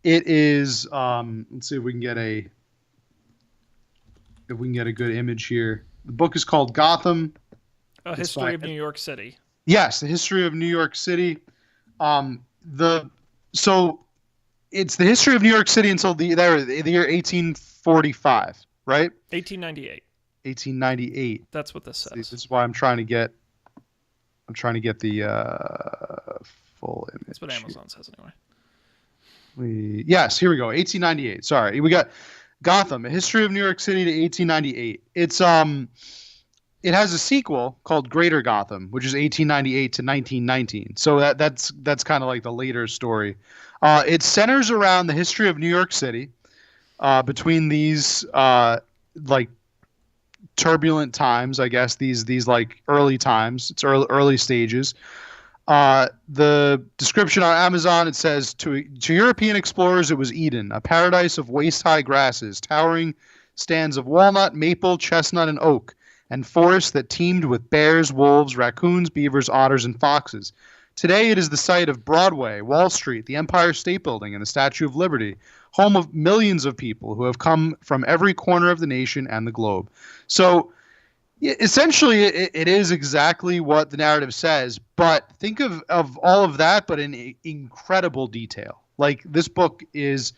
It is let's see if we can get a good image here. The book is called Gotham. A History of New York City. Yes, the history of New York City. So it's the history of New York City until the year 1845, right? 1898. 1898. That's what this says. This is why I'm trying to get the full image. That's what Amazon says anyway. Yes, here we go. 1898. Sorry, we got Gotham: A History of New York City to 1898. It has a sequel called Greater Gotham, which is 1898 to 1919. So that's kind of like the later story. It centers around the history of New York City between these like turbulent times, I guess, these like early times. It's early stages. The description on Amazon, it says, to European explorers, it was Eden, a paradise of waist-high grasses, towering stands of walnut, maple, chestnut, and oak, and forests that teemed with bears, wolves, raccoons, beavers, otters, and foxes. Today it is the site of Broadway, Wall Street, the Empire State Building, and the Statue of Liberty, home of millions of people who have come from every corner of the nation and the globe. So essentially, it is exactly what the narrative says, but think of all of that, but in incredible detail. Like, this book is,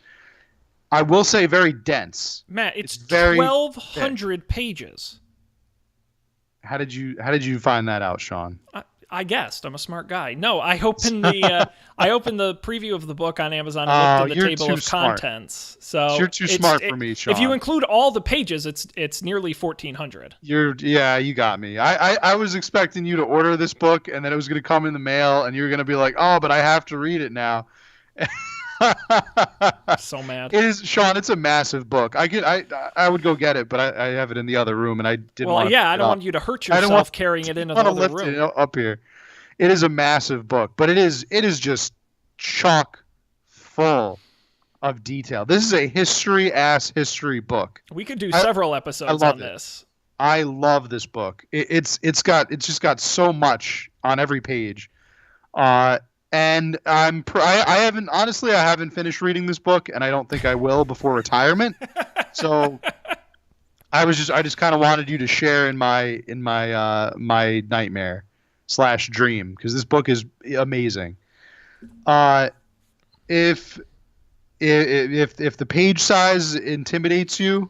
I will say, very dense. Matt, it's very 1,200 pages. How did you find that out, Sean? I guessed. I'm a smart guy. No, I opened the preview of the book on Amazon and looked in the table of contents. So you're too smart for me, Sean. If you include all the pages, it's nearly 1,400. You got me. I was expecting you to order this book and then it was going to come in the mail and you were going to be like, oh, but I have to read it now. So mad. It is, Sean. It's a massive book. I would go get it, but I have it in the other room, and I didn't. Well, I don't want you to hurt yourself carrying it into the other room. It up here. It is a massive book, but it is just chock full of detail. This is a history book. We could do several episodes on this. I love this book. It's just got so much on every page. And I haven't finished reading this book, and I don't think I will before retirement. So I just kind of wanted you to share in my my nightmare / dream, because this book is amazing. If the page size intimidates you,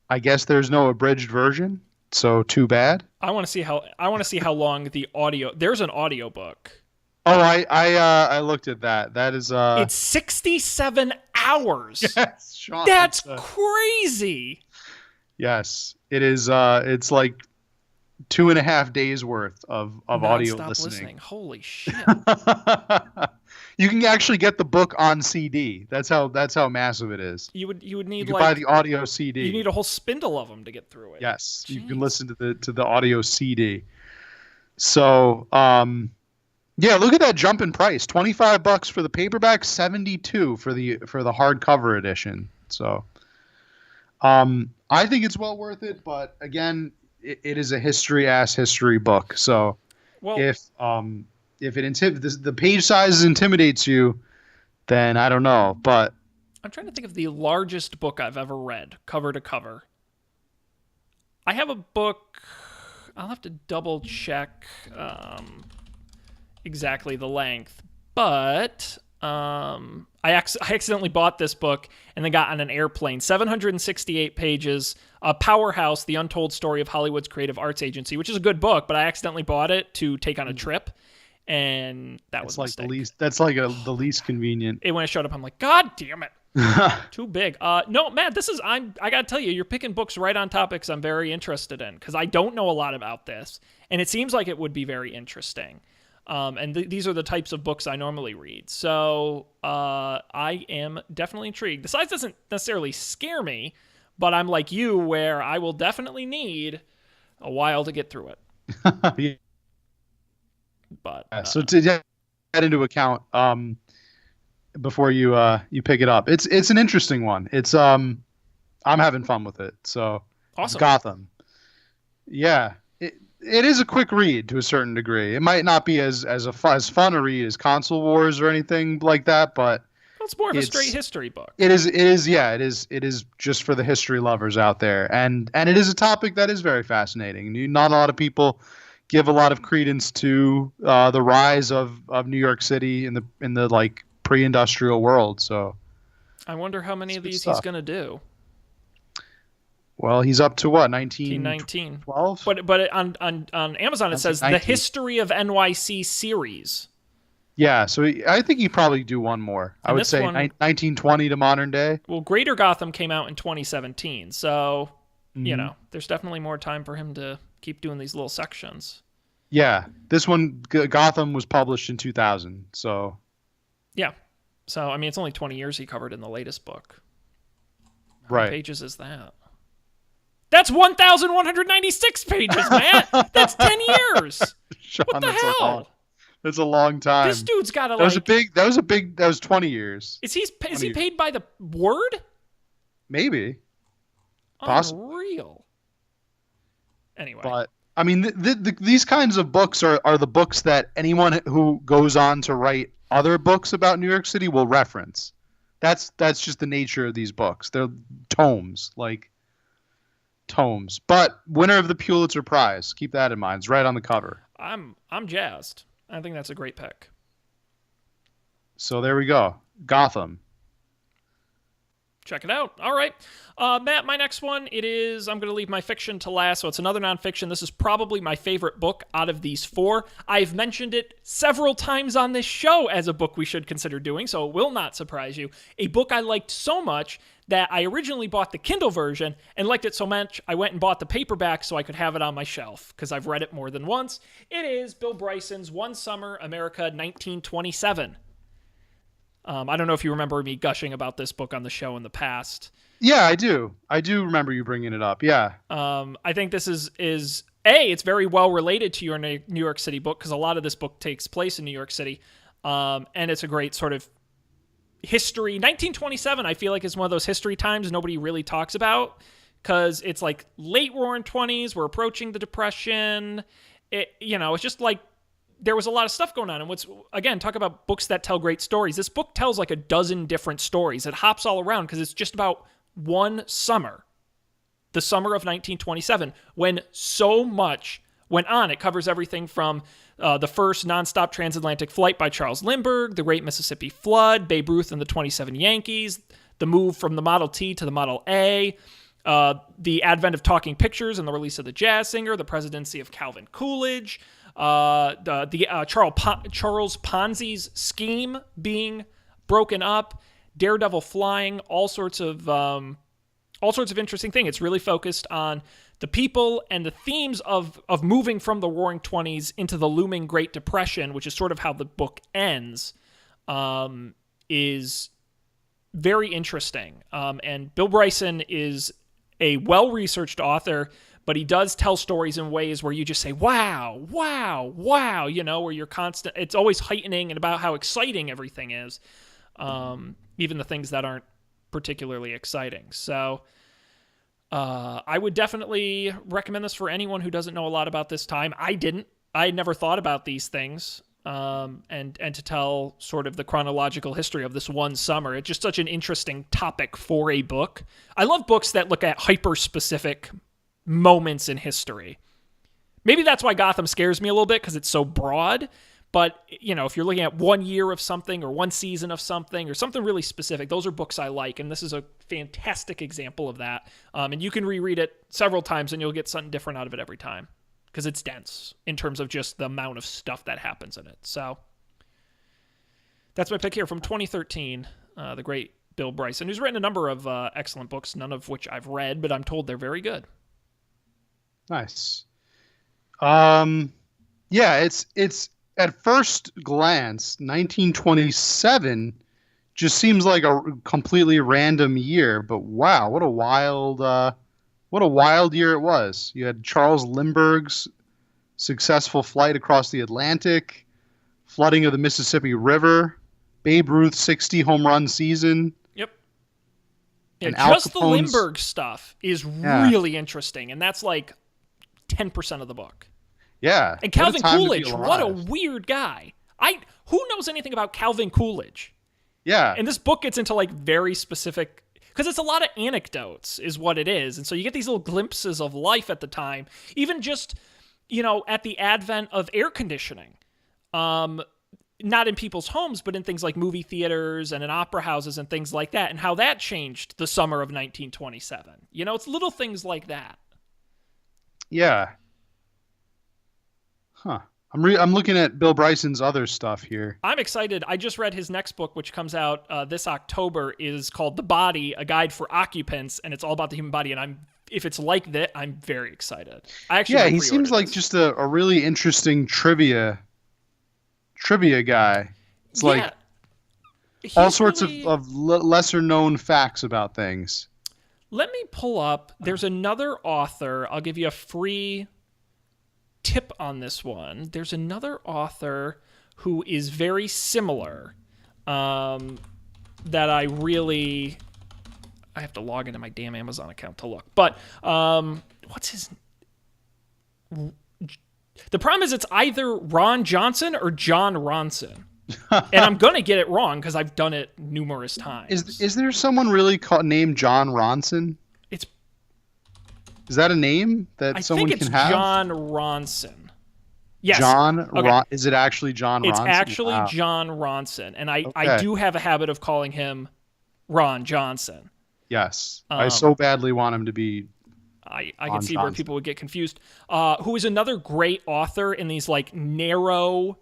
I guess there's no abridged version. so too bad. I want to see how long the audio. There's an audiobook. Oh, I looked at that. That is It's 67 hours. yes, Sean. That's crazy. Yes, it is. It's like 2.5 days worth of audio listening. Holy shit. You can actually get the book on CD. That's how massive it is. You would need you buy the audio CD. You need a whole spindle of them to get through it. Yes, Jeez. you can listen to the audio CD. So, yeah, look at that jump in price. $25 for the paperback, $72 for the hardcover edition. So, I think it's well worth it, but again, it is a history book. So, if the page size intimidates you, then I don't know. But I'm trying to think of the largest book I've ever read, cover to cover. I have a book. I'll have to double check exactly the length, but I accidentally bought this book and then got on an airplane. 768 pages, Powerhouse: The Untold Story of Hollywood's Creative Arts Agency, which is a good book, but I accidentally bought it to take on a trip, and that was like the least. That's like the least convenient. When it showed up, I'm like, God damn it. Too big. No, Matt, I gotta tell you, you're picking books right on topics I'm very interested in, because I don't know a lot about this, and it seems like it would be very interesting. And these are the types of books I normally read. So I am definitely intrigued. The size doesn't necessarily scare me, but I'm like you, where I will definitely need a while to get through it. Yeah. But so to get into account, before you pick it up, it's an interesting one. It's I'm having fun with it. So awesome. Gotham. Yeah. It is a quick read to a certain degree. It might not be as fun a read as Console Wars or anything like that, but it's more of a straight history book. It is just for the history lovers out there, and it is a topic that is very fascinating. Not a lot of people give a lot of credence to the rise of New York City in the like pre-industrial world. So I wonder how many of these he's going to do. Well, he's up to what, 19? 12? But on Amazon it says 19. The History of NYC series. Yeah, so I think he'd probably do one more. I would say 1920 to modern day. Well, Greater Gotham came out in 2017, so there's definitely more time for him to keep doing these little sections. Yeah, this one, Gotham, was published in 2000, so... Yeah, so, I mean, it's only 20 years he covered in the latest book. How right. many pages is that? That's 1,196 pages, man. That's 10 years. Sean, what the hell? That's a long time. This dude's got to That was 20 years. Is he paid by the word? Maybe. Possibly. Unreal. Anyway. But I mean, these kinds of books are the books that anyone who goes on to write other books about New York City will reference. That's just the nature of these books. They're tomes. But winner of the Pulitzer Prize. Keep that in mind. It's right on the cover. I'm jazzed. I think that's a great pick. So there we go. Gotham. Check it out. All right. Matt, my next one, I'm going to leave my fiction to last, so it's another nonfiction. This is probably my favorite book out of these four. I've mentioned it several times on this show as a book we should consider doing, so it will not surprise you. A book I liked so much that I originally bought the Kindle version and liked it so much I went and bought the paperback so I could have it on my shelf because I've read it more than once. It is Bill Bryson's One Summer, America, 1927. I don't know if you remember me gushing about this book on the show in the past. Yeah, I do. I do remember you bringing it up. Yeah. I think this is it's very well related to your New York City book because a lot of this book takes place in New York City. And it's a great sort of history. 1927, I feel like, is one of those history times nobody really talks about because it's like late Roaring 20s. We're approaching the Depression. It's just like there was a lot of stuff going on. And talk about books that tell great stories. This book tells like a dozen different stories. It hops all around because it's just about one summer, the summer of 1927, when so much went on. It covers everything from the first nonstop transatlantic flight by Charles Lindbergh, the Great Mississippi Flood, Babe Ruth and the 27 Yankees, the move from the Model T to the Model A, the advent of talking pictures and the release of the jazz singer, the presidency of Calvin Coolidge, Charles Ponzi's scheme being broken up, Daredevil flying, all sorts of interesting things. It's really focused on the people and the themes of moving from the Roaring '20s into the looming Great Depression, which is sort of how the book ends, is very interesting. And Bill Bryson is a well-researched author, but he does tell stories in ways where you just say, wow, wow, wow, where you're constant. It's always heightening and about how exciting everything is, even the things that aren't particularly exciting. So I would definitely recommend this for anyone who doesn't know a lot about this time. I didn't. I had never thought about these things. And to tell sort of the chronological history of this one summer. It's just such an interesting topic for a book. I love books that look at hyper-specific moments in history. Maybe that's why Gotham scares me a little bit, because it's so broad. But, if you're looking at 1 year of something or one season of something or something really specific, those are books I like. And this is a fantastic example of that. And you can reread it several times and you'll get something different out of it every time, because it's dense in terms of just the amount of stuff that happens in it. So that's my pick here from 2013, the great Bill Bryson, who's written a number of excellent books, none of which I've read, but I'm told they're very good. Nice. Yeah, it's at first glance, 1927 just seems like a completely random year, but wow, what a wild year it was. You had Charles Lindbergh's successful flight across the Atlantic, flooding of the Mississippi River, Babe Ruth's 60 home run season. Yep. Yeah, just the Lindbergh stuff is really interesting, and that's like 10% of the book. Yeah. And Calvin Coolidge, what a weird guy. Who knows anything about Calvin Coolidge? Yeah. And this book gets into like very specific, because it's a lot of anecdotes is what it is. And so you get these little glimpses of life at the time, even just, at the advent of air conditioning, not in people's homes, but in things like movie theaters and in opera houses and things like that, and how that changed the summer of 1927. It's little things like that. Yeah. Huh. I'm looking at Bill Bryson's other stuff here. I'm excited. I just read his next book, which comes out this October, is called The Body, A Guide for Occupants, and it's all about the human body. And if it's like that, I'm very excited. He seems like just a really interesting trivia guy. It's like all sorts of lesser known facts about things. Let me pull up. There's another author. I'll give you a free tip on this one. There's another author who is very similar, that I have to log into my damn Amazon account to look. But what's his? The problem is it's either Ron Johnson or John Ronson, and I'm gonna get it wrong because I've done it numerous times. Is there someone really named John Ronson? Is that a name that someone can have? I think it's John Ronson. Yes. Is it actually John Ronson? It's actually John Ronson. And I do have a habit of calling him Ron Johnson. Yes. I so badly want him to be I can see where people would get confused. Who is another great author in these like narrow,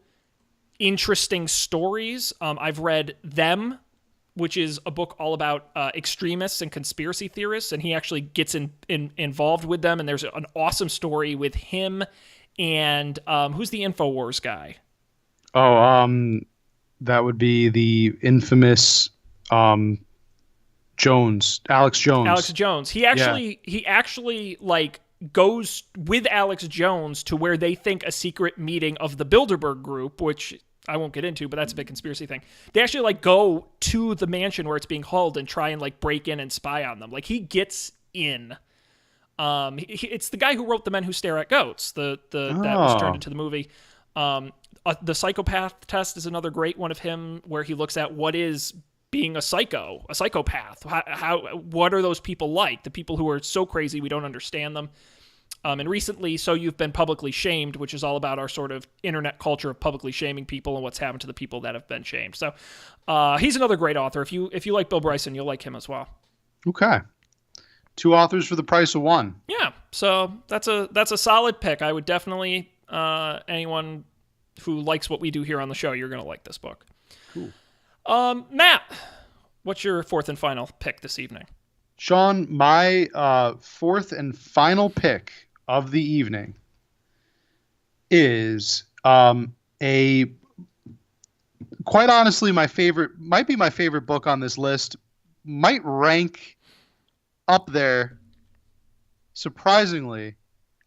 interesting stories. I've read Them, which is a book all about extremists and conspiracy theorists, and he actually gets involved with them, and there's an awesome story with him and who's the InfoWars guy? Oh, that would be the infamous Alex Jones. Alex Jones. He actually like goes with Alex Jones to where they think a secret meeting of the Bilderberg group, which I won't get into, but that's a big conspiracy thing. They actually like go to the mansion where it's being held and try and like break in and spy on them. Like he gets in. It's the guy who wrote The Men Who Stare at Goats, that was turned into the movie. The Psychopath Test is another great one of him, where he looks at what is being a psychopath. What are those people like? The people who are so crazy we don't understand them. And recently, So You've Been Publicly Shamed, which is all about our sort of internet culture of publicly shaming people and what's happened to the people that have been shamed. So he's another great author. If you like Bill Bryson, you'll like him as well. Okay. Two authors for the price of one. Yeah, so that's a solid pick. I would definitely anyone who likes what we do here on the show, you're gonna like this book. Cool. Matt, what's your fourth and final pick this evening? Sean, my fourth and final pick of the evening is a quite honestly might be my favorite book on this list. Might rank up there, surprisingly,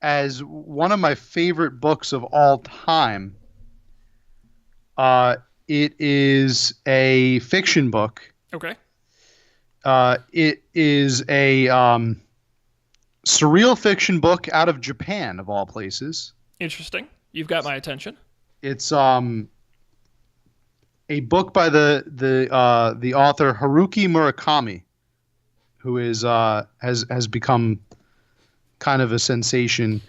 as one of my favorite books of all time. It is a fiction book. Okay. It is a surreal fiction book out of Japan, of all places. Interesting. You've got my attention. It's a book by the author Haruki Murakami, who is has become kind of a sensation.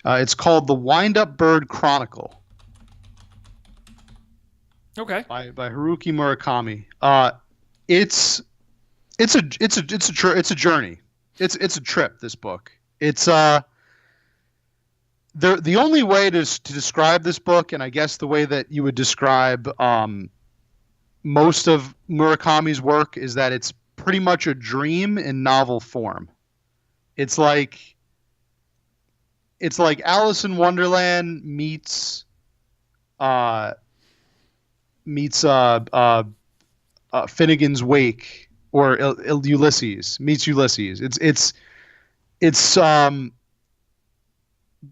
It's called The Wind-Up Bird Chronicle. Okay. By Haruki Murakami. It's a journey. It's a trip. This book. It's the only way to describe this book, and I guess the way that you would describe most of Murakami's work, is that it's pretty much a dream in novel form. It's like Alice in Wonderland meets Finnegan's Wake, or Ulysses meets Ulysses. It's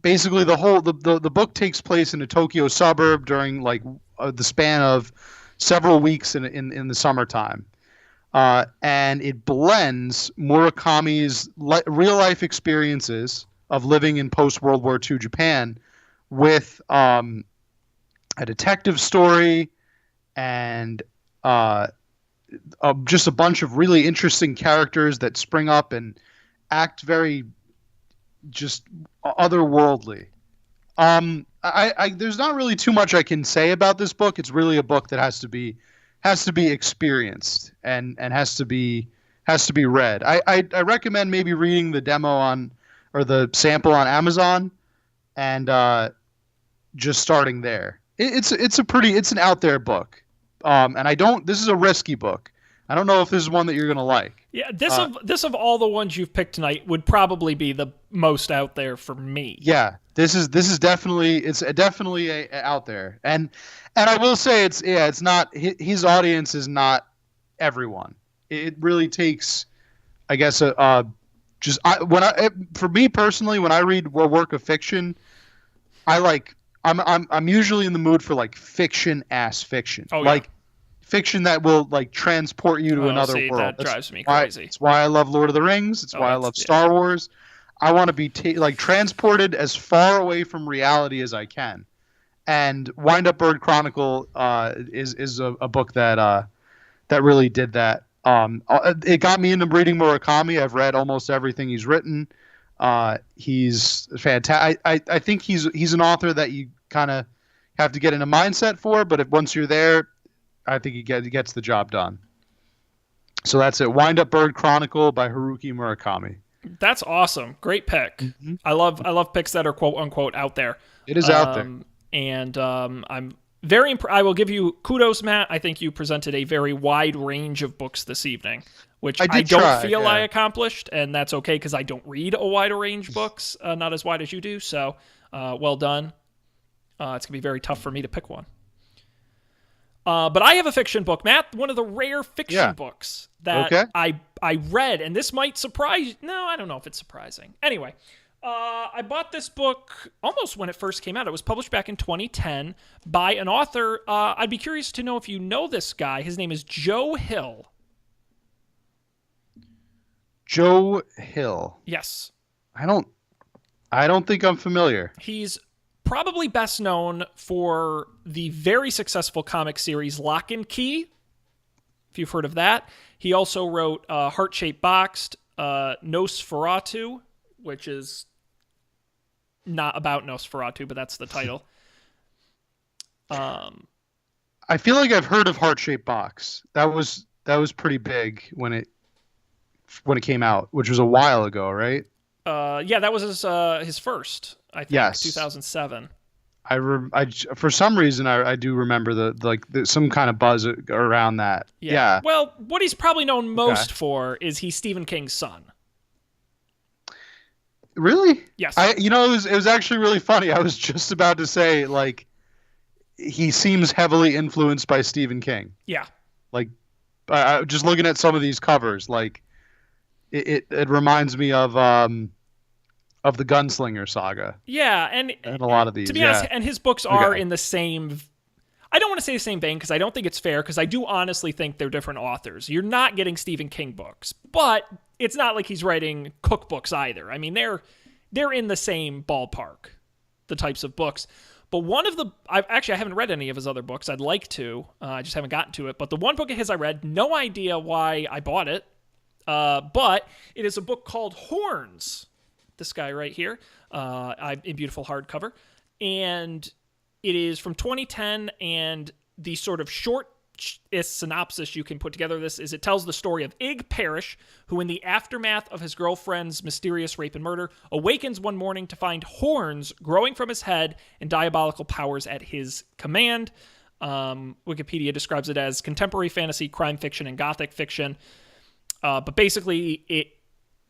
basically the book takes place in a Tokyo suburb during like the span of several weeks in the summertime, and it blends Murakami's real life experiences of living in post World War II Japan with a detective story and just a bunch of really interesting characters that spring up and act very just otherworldly. There's not really too much I can say about this book. It's really a book that has to be experienced and has to be read. I recommend maybe reading the demo or the sample on Amazon and just starting there. It's an out there book. And this is a risky book. I don't know if this is one that you're going to like. Yeah, this of all the ones you've picked tonight would probably be the most out there for me. Yeah, this is definitely out there. And I will say it's not his audience is not everyone. It really takes, I guess, for me personally, when I read a work of fiction, I'm usually in the mood for like fiction-ass fiction. Oh, like fiction that will like transport you to another world. That drives me crazy. It's why I love Lord of the Rings. It's why I love Star Wars. I want to be transported as far away from reality as I can. And Wind-Up Bird Chronicle is a book that really did that. It got me into reading Murakami. I've read almost everything he's written. He's fantastic. I think he's an author that you kind of have to get in a mindset for, but once you're there, I think he gets the job done. So that's it. Wind-Up Bird Chronicle by Haruki Murakami. That's awesome. Great pick. Mm-hmm. I love picks that are quote unquote out there. It is out there. And I'm very I will give you kudos, Matt. I think you presented a very wide range of books this evening, which I don't feel I accomplished, and that's okay because I don't read a wider range of books, not as wide as you do. So, well done. It's going to be very tough for me to pick one. But I have a fiction book, Matt, one of the rare fiction books that I read, and this might surprise you. No, I don't know if it's surprising. Anyway, I bought this book almost when it first came out. It was published back in 2010 by an author. I'd be curious to know if you know this guy. His name is Joe Hill. Joe Hill. Yes. I don't think I'm familiar. He's probably best known for the very successful comic series Lock and Key, if you've heard of that. He also wrote Heart-Shaped Box, Nosferatu, which is not about Nosferatu, but that's the title. I feel like I've heard of Heart-Shaped Box. That was pretty big when it when it came out, which was a while ago, right? Yeah, that was his first, I think, Yes. 2007. For some reason I do remember some kind of buzz around that. Yeah. Well, what he's probably known most for is he's Stephen King's son. Really? Yes. It was actually really funny. I was just about to say, like, he seems heavily influenced by Stephen King. Yeah. Like, just looking at some of these covers, like, it reminds me of the Gunslinger saga. Yeah, and a lot of these. To be honest, and his books are in the same. I don't want to say the same vein because I don't think it's fair, because I do honestly think they're different authors. You're not getting Stephen King books, but it's not like he's writing cookbooks either. I mean, they're in the same ballpark, the types of books. But one of the, I haven't read any of his other books. I'd like to. I just haven't gotten to it. But the one book of his I read, no idea why I bought it, but it is a book called Horns. This guy right here, in beautiful hardcover. And it is from 2010, and the sort of shortest synopsis you can put together of this is it tells the story of Ig Parrish, who in the aftermath of his girlfriend's mysterious rape and murder, awakens one morning to find horns growing from his head and diabolical powers at his command. Wikipedia describes it as contemporary fantasy, crime fiction, and gothic fiction. But basically,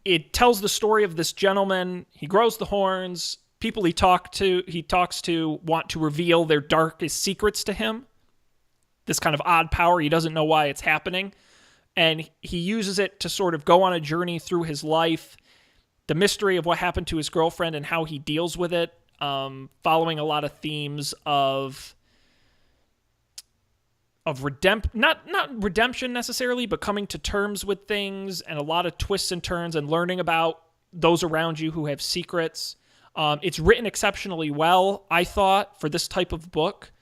it tells the story of this gentleman. He grows the horns. People he talks to want to reveal their darkest secrets to him. This kind of odd power. He doesn't know why it's happening. And he uses it to sort of go on a journey through his life, the mystery of what happened to his girlfriend and how he deals with it, following a lot of themes of not redemption necessarily, but coming to terms with things, and a lot of twists and turns, and learning about those around you who have secrets. It's written exceptionally well, I thought, for this type of book.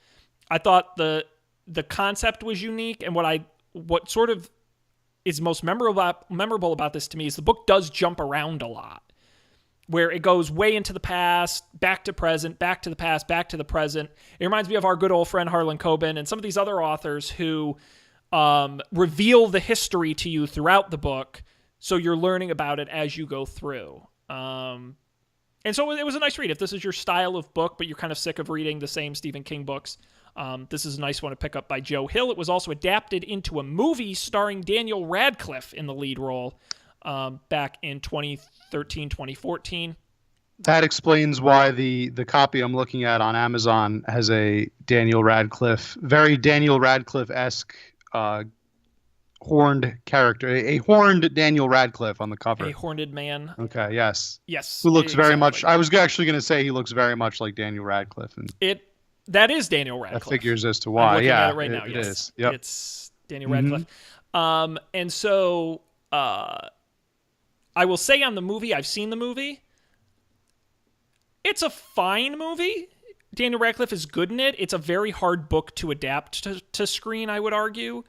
I thought the concept was unique, and what sort of is most memorable about this to me is the book does jump around a lot, where it goes way into the past, back to present, back to the past, back to the present. It reminds me of our good old friend Harlan Coben and some of these other authors who reveal the history to you throughout the book, so you're learning about it as you go through. And so it was a nice read. If this is your style of book, but you're kind of sick of reading the same Stephen King books, this is a nice one to pick up by Joe Hill. It was also adapted into a movie starring Daniel Radcliffe in the lead role back in 2013, 2014. That explains why the copy I'm looking at on Amazon has a Daniel Radcliffe, very Daniel Radcliffe-esque horned character, a horned Daniel Radcliffe on the cover. A horned man. Okay, yes. Yes. Who looks very much, I was actually going to say he looks very much like Daniel Radcliffe. And that is Daniel Radcliffe. That figures as to why. I'm looking at it right it, now. It yes. is. Yep. It's Daniel Radcliffe. And so I will say on the movie, I've seen the movie. It's a fine movie. Daniel Radcliffe is good in it. It's a very hard book to adapt to screen, I would argue.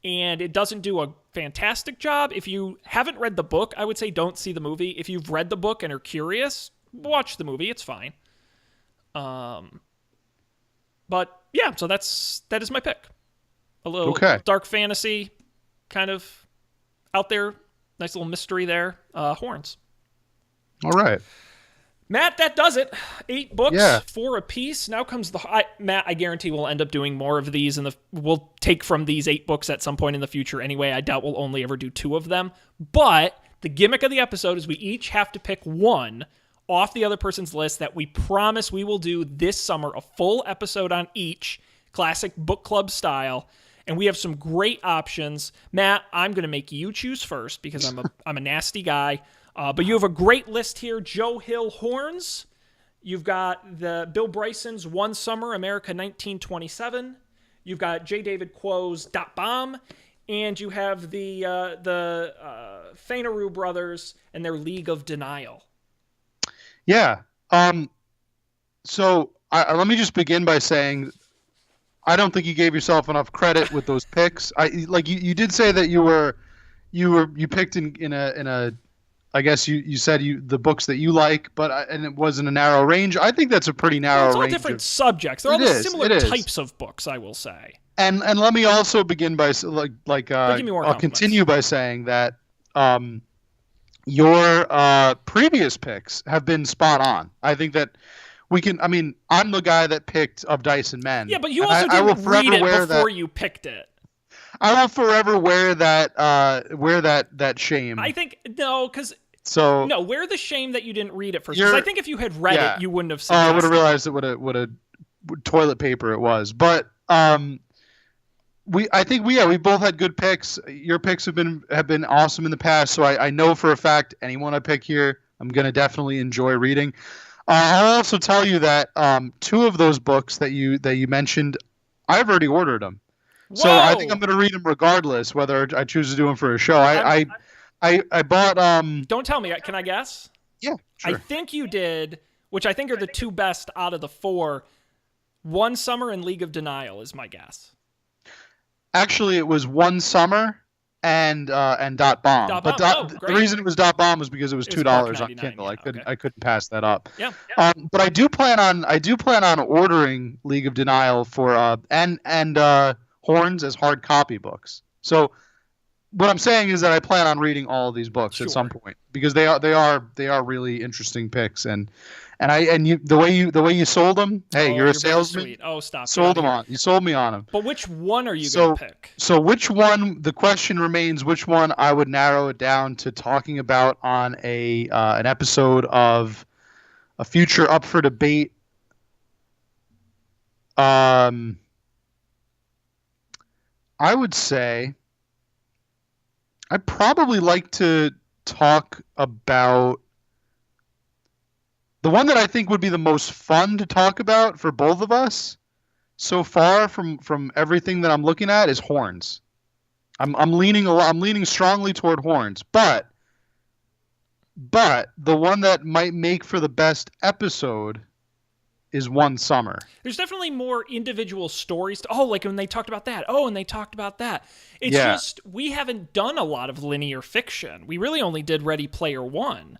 And it doesn't do a fantastic job. If you haven't read the book, I would say don't see the movie. If you've read the book and are curious, watch the movie. It's fine. But yeah, so that is my pick. A little dark fantasy, kind of out there. Nice little mystery there. Horns. All right. Matt, that does it. 8 books, 4 apiece. Now comes Matt, I guarantee we'll end up doing more of these, and we'll take from these 8 books at some point in the future anyway. I doubt we'll only ever do 2 of them. But the gimmick of the episode is we each have to pick one off the other person's list that we promise we will do this summer, a full episode on each, classic book club style. And we have some great options. Matt, I'm going to make you choose first because I'm a nasty guy. But you have a great list here. Joe Hill Horns. You've got the Bill Bryson's One Summer, America 1927. You've got J. David Quo's Dot Bomb. And you have the Fainaru brothers and their League of Denial. Yeah. So let me just begin by saying I don't think you gave yourself enough credit with those picks. You did say that you picked in a I guess you said the books that you like, and it wasn't a narrow range. I think that's a pretty narrow range. It's all different subjects. They're all similar types of books, I will say. And let me also begin by I'll continue by saying that your previous picks have been spot on. I think that we can. I mean, I'm the guy that picked Of Dice and Men. Yeah, but you and also I will didn't read forever it wear before that. you picked it. I will forever wear that shame. I think no, because So no, wear the shame that you didn't read it first. Because I think if you had read yeah. it, you wouldn't have I suggested. would have realized it what a toilet paper it was. But we both had good picks. Your picks have been awesome in the past, so I know for a fact anyone I pick here, I'm gonna definitely enjoy reading. I'll also tell you that two of those books that you mentioned, I've already ordered them. Whoa! So I think I'm gonna read them regardless whether I choose to do them for a show. I bought Don't tell me. Can I guess? Yeah, sure. I think you did, which I think are the two best out of the four. One Summer and League of Denial is my guess. Actually, it was One Summer and Dot Bomb. Dot Bomb. The reason it was Dot Bomb was because it was $2 on Kindle. Yeah, I couldn't pass that up. Yeah. But I do plan on ordering League of Denial for and Horns as hard copy books. So what I'm saying is that I plan on reading all of these books at some point because they are really interesting picks and the way you sold them. Hey, you're a salesman. Sweet. Oh, stop. You sold me on them. But which one are you going to pick? So which one? The question remains: which one I would narrow it down to talking about on an episode of a future up for debate. I would say I'd probably like to talk about the one that I think would be the most fun to talk about for both of us so far from everything that I'm looking at is Horns. I'm leaning strongly toward Horns, but the one that might make for the best episode is One Summer. There's definitely more individual stories. Like when they talked about that. And they talked about that. It's just we haven't done a lot of linear fiction. We really only did Ready Player One.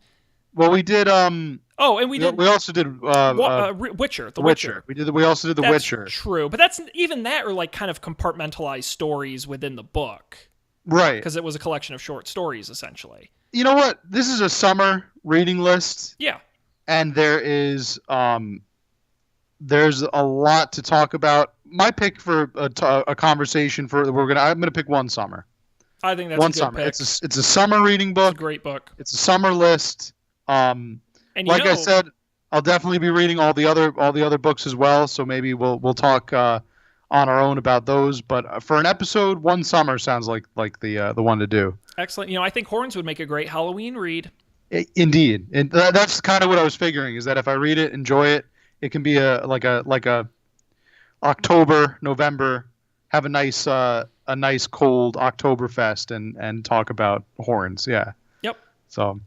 Well, we did. And we also did Witcher. The Witcher. We also did The Witcher. True, but that's even that are like kind of compartmentalized stories within the book, right? Because it was a collection of short stories, essentially. You know what? This is a summer reading list. Yeah, and there's a lot to talk about. My pick for a conversation I'm gonna pick One Summer. I think that's One a good Summer. pick. It's a summer reading book. It's a great book. It's a summer list. And like I said, I'll definitely be reading all the other books as well. So maybe we'll talk on our own about those. But for an episode, One Summer sounds like the one to do. Excellent. I think Horns would make a great Halloween read. Indeed, and that's kind of what I was figuring. Is that if I read it, enjoy it, it can be like a October, November, have a nice cold Oktoberfest and talk about Horns. Yeah. Yep. So.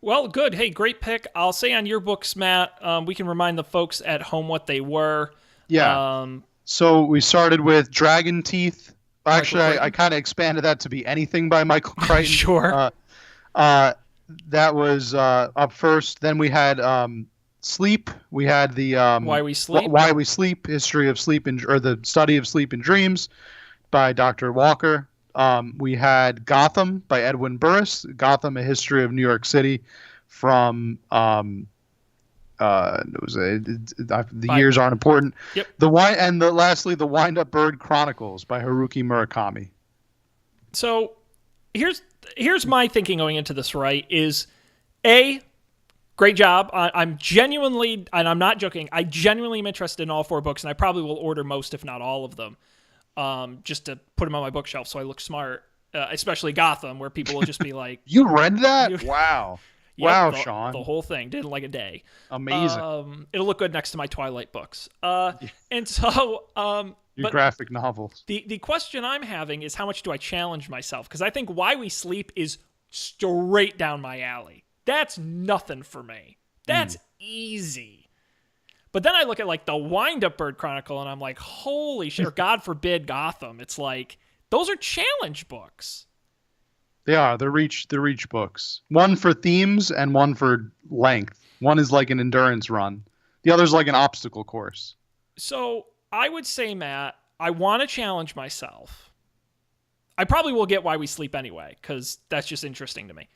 Well, good. Hey, great pick. I'll say on your books, Matt, we can remind the folks at home what they were. Yeah. So we started with Dragon Teeth. Actually, I kind of expanded that to be anything by Michael Crichton. Sure. That was up first. Then we had Sleep. We had the Why We Sleep. Why We Sleep: History of Sleep or the Study of Sleep and Dreams by Dr. Walker. We had Gotham by Edwin Burris. Gotham: A History of New York City from the years aren't important. Yep. Lastly, The Wind-Up Bird Chronicles by Haruki Murakami. So here's my thinking going into this, right, is great job. I'm genuinely, and I'm not joking, I genuinely am interested in all four books, and I probably will order most, if not all of them, just to put them on my bookshelf so I look smart, especially Gotham, where people will just be like... You read that? Wow. Yep, wow, Sean. The whole thing. Did in like a day. Amazing. It'll look good next to my Twilight books. And so... Your graphic novels. The question I'm having is how much do I challenge myself? Because I think Why We Sleep is straight down my alley. That's nothing for me. That's easy. But then I look at like the Wind-Up Bird Chronicle and I'm like, holy shit, or God forbid Gotham. It's like, those are challenge books. They are. They're reach books. One for themes and one for length. One is like an endurance run. The other's like an obstacle course. So I would say, Matt, I want to challenge myself. I probably will get Why We Sleep anyway, because that's just interesting to me.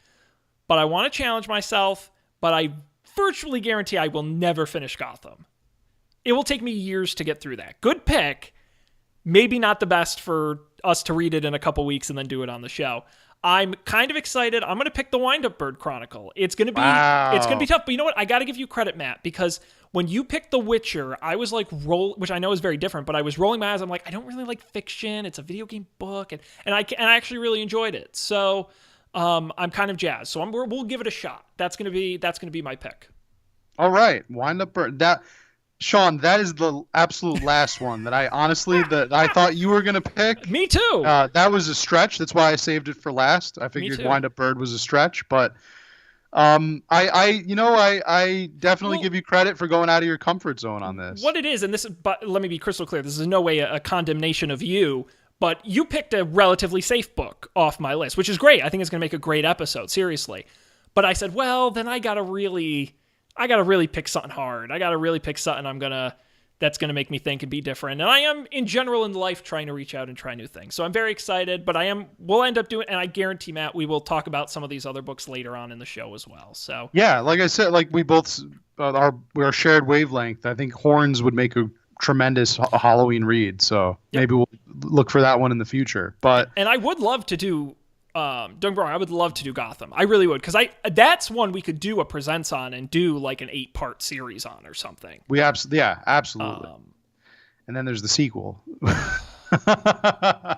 But I want to challenge myself, but I virtually guarantee I will never finish Gotham. It will take me years to get through that. Good pick. Maybe not the best for us to read it in a couple weeks and then do it on the show. I'm kind of excited. I'm going to pick the Wind-Up Bird Chronicle. It's going to be tough, but you know what? I got to give you credit, Matt, because when you picked The Witcher, I was like which I know is very different, but I was rolling my eyes. I'm like, I don't really like fiction. It's a video game book, and I actually really enjoyed it. So I'm kind of jazzed. So we'll give it a shot. That's going to be my pick. All right, Wind-Up Bird. Sean, that is the absolute last one that I honestly I thought you were gonna pick. Me too. That was a stretch. That's why I saved it for last. I figured Wind Up Bird was a stretch, but I definitely give you credit for going out of your comfort zone on this. What it is, but let me be crystal clear. This is in no way a condemnation of you, but you picked a relatively safe book off my list, which is great. I think it's gonna make a great episode. Seriously, but I said, well, then I gotta really pick something hard. I gotta really pick something that's gonna make me think and be different. And I am, in general, in life, trying to reach out and try new things. So I'm very excited, but we'll end up doing, and I guarantee, Matt, we will talk about some of these other books later on in the show as well. So yeah, like I said, like we both our shared wavelength. I think Horns would make a tremendous Halloween read. So maybe we'll look for that one in the future. And I would love to do. Don't get me wrong, I would love to do Gotham. I really would, because that's one we could do a presents on and do like an 8-part series on or something. Absolutely. And then there's the sequel. God.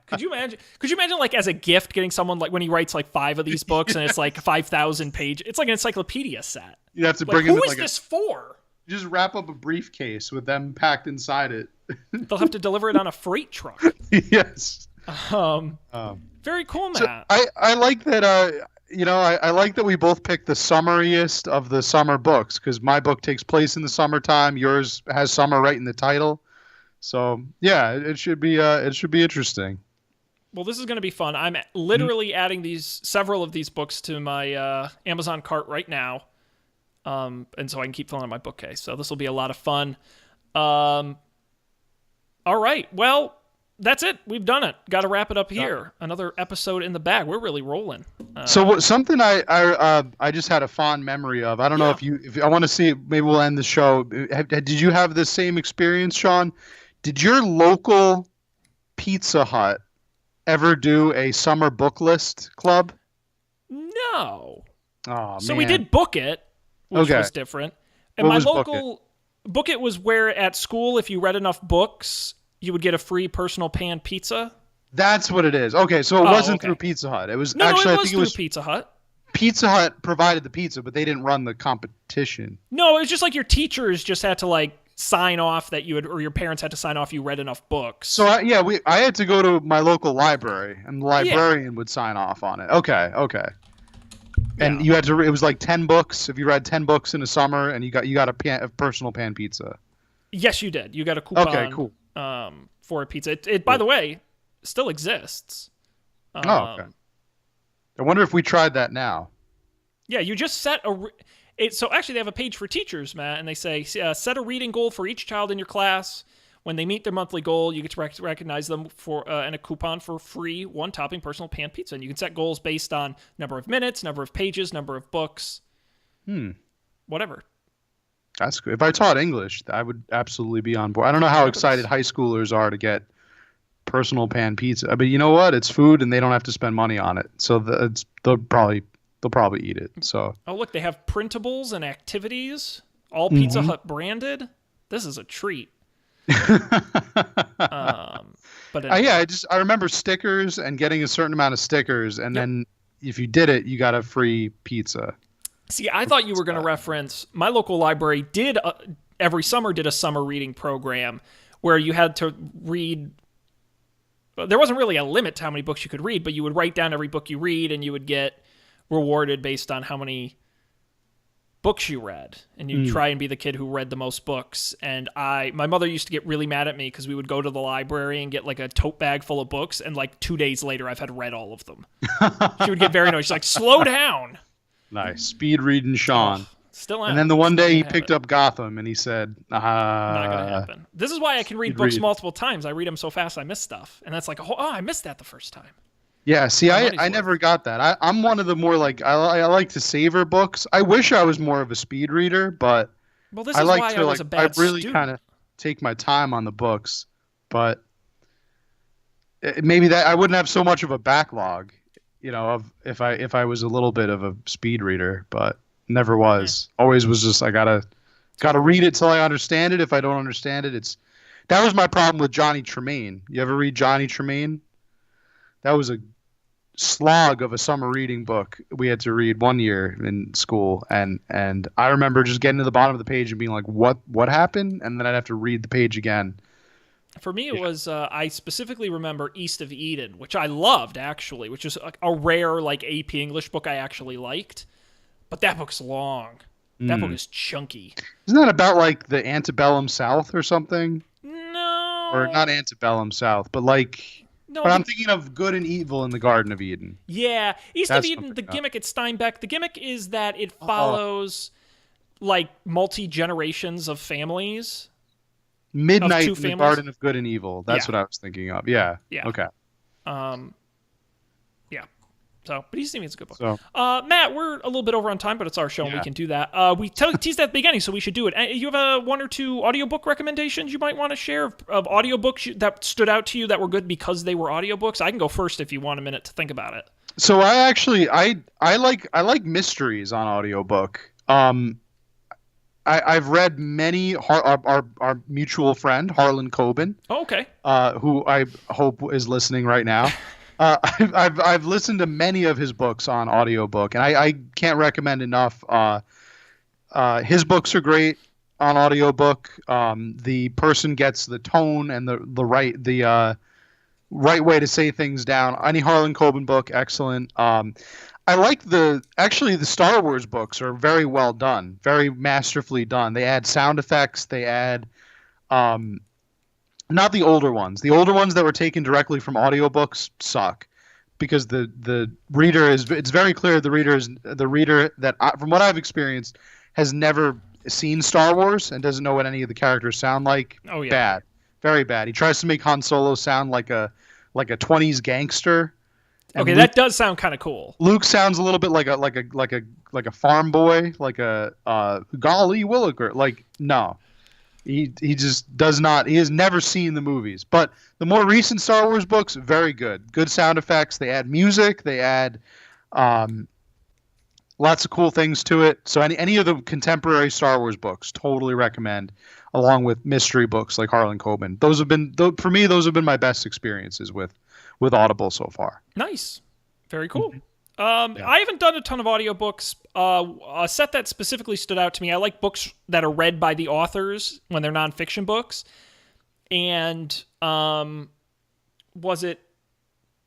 Could you imagine like as a gift getting someone like when he writes like 5 of these books and it's like 5,000 pages? It's like an encyclopedia set. You have to bring in who is this for? You just wrap up a briefcase with them packed inside it. They'll have to deliver it on a freight truck. Yes. Very cool, Matt. So I like that. I like that we both picked the summariest of the summer books, because my book takes place in the summertime. Yours has summer right in the title. So yeah, it should be interesting. Well, this is going to be fun. I'm literally adding several of these books to my Amazon cart right now, and so I can keep filling out my bookcase. So this will be a lot of fun. All right, well. That's it. We've done it. Got to wrap it up here. Another episode in the bag. We're really rolling. Something I just had a fond memory of. I don't know if I want to see. Maybe we'll end the show. Did you have the same experience, Sean? Did your local Pizza Hut ever do a summer book list club? No. Oh, so man. we did Book It, which was different. And my local Book It was where at school, if you read enough books, you would get a free personal pan pizza. That's what it is. Okay, so it wasn't through Pizza Hut. It was I think it was Pizza Hut. Pizza Hut provided the pizza, but they didn't run the competition. No, it was just like your teachers just had to like sign off that you had, or your parents had to sign off you read enough books. So I had to go to my local library, and the librarian would sign off on it. Okay. And you had to. It was like 10 books. If you read 10 books in a summer, and you got a personal pan pizza. Yes, you did. You got a coupon. Okay, cool. For a pizza. It by the way, still exists. Okay. I wonder if we tried that now. Yeah, you just set so actually they have a page for teachers, Matt, and they say set a reading goal for each child in your class. When they meet their monthly goal, you get to recognize them for and a coupon for free 1-topping personal pan pizza. And you can set goals based on number of minutes, number of pages, number of books. Whatever. That's good. If I taught English, I would absolutely be on board. I don't know how excited high schoolers are to get personal pan pizza, but you know what? It's food, and they don't have to spend money on it, so they'll probably eat it. So look, they have printables and activities, all Pizza Hut branded. This is a treat. But anyway. I remember stickers and getting a certain amount of stickers, and then if you did it, you got a free pizza. See, I thought you were going to reference my local library every summer did a summer reading program where you had to read. There wasn't really a limit to how many books you could read, but you would write down every book you read, and you would get rewarded based on how many books you read, and you try and be the kid who read the most books. And my mother used to get really mad at me because we would go to the library and get like a tote bag full of books, and like 2 days later I've had read all of them. She would get very annoyed. She's like, slow down. Nice. Speed reading Sean. Still am. And then the one Still day he gonna have picked it. up Gotham and he said, Not gonna happen. This is why I can read You'd books read. multiple times. I read them so fast I miss stuff, and that's like, oh, I missed that the first time. Yeah, see, My I money's never worth. got that. I'm one of the more like I like to savor books. I wish I was more of a speed reader, but Well, this I is like why I to was like a I bad really student. kind of take my time on the books. But maybe that I wouldn't have so much of a backlog, of if I was a little bit of a speed reader, but never was. Always was just I gotta read it till I understand it. If I don't understand it, that was my problem with Johnny Tremaine. You ever read Johnny Tremaine? That was a slog of a summer reading book we had to read one year in school, and I remember just getting to the bottom of the page and being like, what happened? And then I'd have to read the page again. For me, it was I specifically remember East of Eden, which I loved actually, which is a rare like AP English book I actually liked. But that book's long. That book is chunky. Isn't that about like the antebellum South or something? Or No, not antebellum South, but like, no. but I'm thinking of good and evil in the Garden of Eden. Yeah, East of That's Eden. something The else. gimmick at Steinbeck. The gimmick is that it follows like multi generations of families. Midnight two in the families? Garden of Good and Evil. That's Yeah. what I was thinking of. Yeah. Yeah. Okay. Um, yeah. So, but East of Eden is a good book. So Matt, we're a little bit over on time, but it's our show and we Yeah. can do that. We teased at the beginning, so we should do it. You have one or two audiobook recommendations you might want to share of audiobooks that stood out to you that were good because they were audiobooks? I can go first if you want a minute to think about it. So I like mysteries on audiobook. I've read many our mutual friend Harlan Coben, Oh, okay. who I hope is listening right now. I've listened to many of his books on audiobook, and I can't recommend enough. His books are great on audiobook. The person gets the tone and the right way to say things down. Any Harlan Coben book, excellent. I like the Star Wars books are very well done, very masterfully done. They add sound effects. They add, not the older ones. The older ones that were taken directly from audiobooks suck because the reader it's very clear the reader that from what I've experienced has never seen Star Wars and doesn't know what any of the characters sound like. Oh, yeah. Bad, very bad. He tries to make Han Solo sound like a 20s gangster. And Okay, Luke, that does sound kind of cool. Luke sounds a little bit like a farm boy, like a golly williker. Like no, he just does not. He has never seen the movies. But the more recent Star Wars books, very good. Good sound effects. They add music. They add lots of cool things to it. So any of the contemporary Star Wars books, totally recommend. Along with mystery books like Harlan Coben. Those have been for me. Those have been my best experiences with Audible so far. Nice. Very cool. I haven't done a ton of audiobooks. A set that specifically stood out to me, I like books that are read by the authors when they're nonfiction books. And was it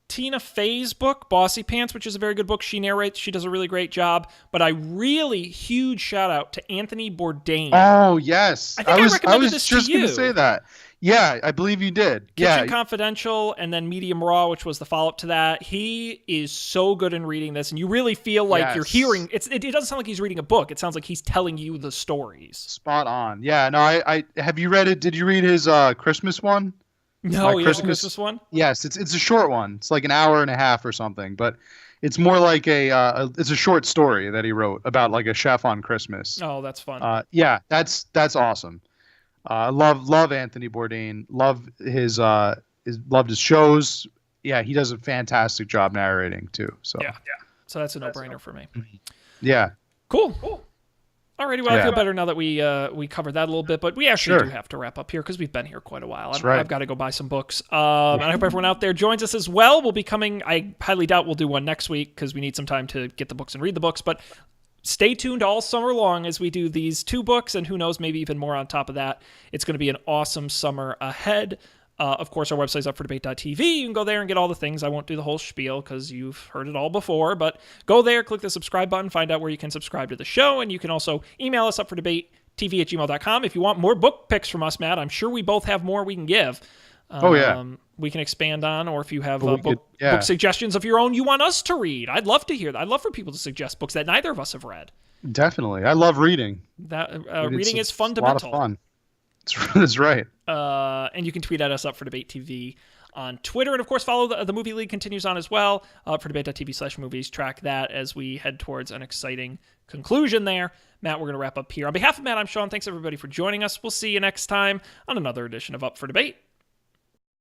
Tina Fey's book, Bossy Pants, which is a very good book. She narrates. She does a really great job. But I really huge shout out to Anthony Bourdain. Oh, yes. I think I recommended was this to just going you. to say that. Yeah, I believe you did. Kitchen Confidential and then Medium Raw, which was the follow-up to that. He is so good in reading this, and you really feel like you're hearing it doesn't sound like he's reading a book. It sounds like he's telling you the stories. Spot on. Yeah, no, I have you read it? Did you read his Christmas one? No, he has a Christmas one? Yes, it's a short one. It's like an hour and a half or something, but it's more like it's a short story that he wrote about like a chef on Christmas. Oh, that's fun. Yeah, that's awesome. Love Anthony Bourdain. Loved his shows. Yeah, he does a fantastic job narrating too. So yeah. So that's a no-brainer for me. Yeah. Cool. Alrighty, well, I feel better now that we covered that a little bit, but we actually do have to wrap up here because we've been here quite a while. I've got to go buy some books. And I hope everyone out there joins us as well. We'll be coming. I highly doubt we'll do one next week because we need some time to get the books and read the books, but stay tuned all summer long as we do these 2 books, and who knows, maybe even more on top of that. It's going to be an awesome summer ahead. Of course, our website's upfordebate.tv. You can go there and get all the things. I won't do the whole spiel because you've heard it all before, but go there, click the subscribe button, find out where you can subscribe to the show, and you can also email us upfordebatetv@gmail.com if you want more book picks from us, Matt. I'm sure we both have more we can give. We can expand on, or if you have book suggestions of your own you want us to read. I'd love to hear that. I'd love for people to suggest books that neither of us have read. Definitely. I love reading. Reading is It's fundamental. a lot of fun. That's right. And you can tweet at us Up for Debate TV on Twitter. And of course, follow the Movie League continues on as well. Up for Debate.tv/movies. Track that as we head towards an exciting conclusion there. Matt, we're going to wrap up here. On behalf of Matt, I'm Sean. Thanks everybody for joining us. We'll see you next time on another edition of Up for Debate.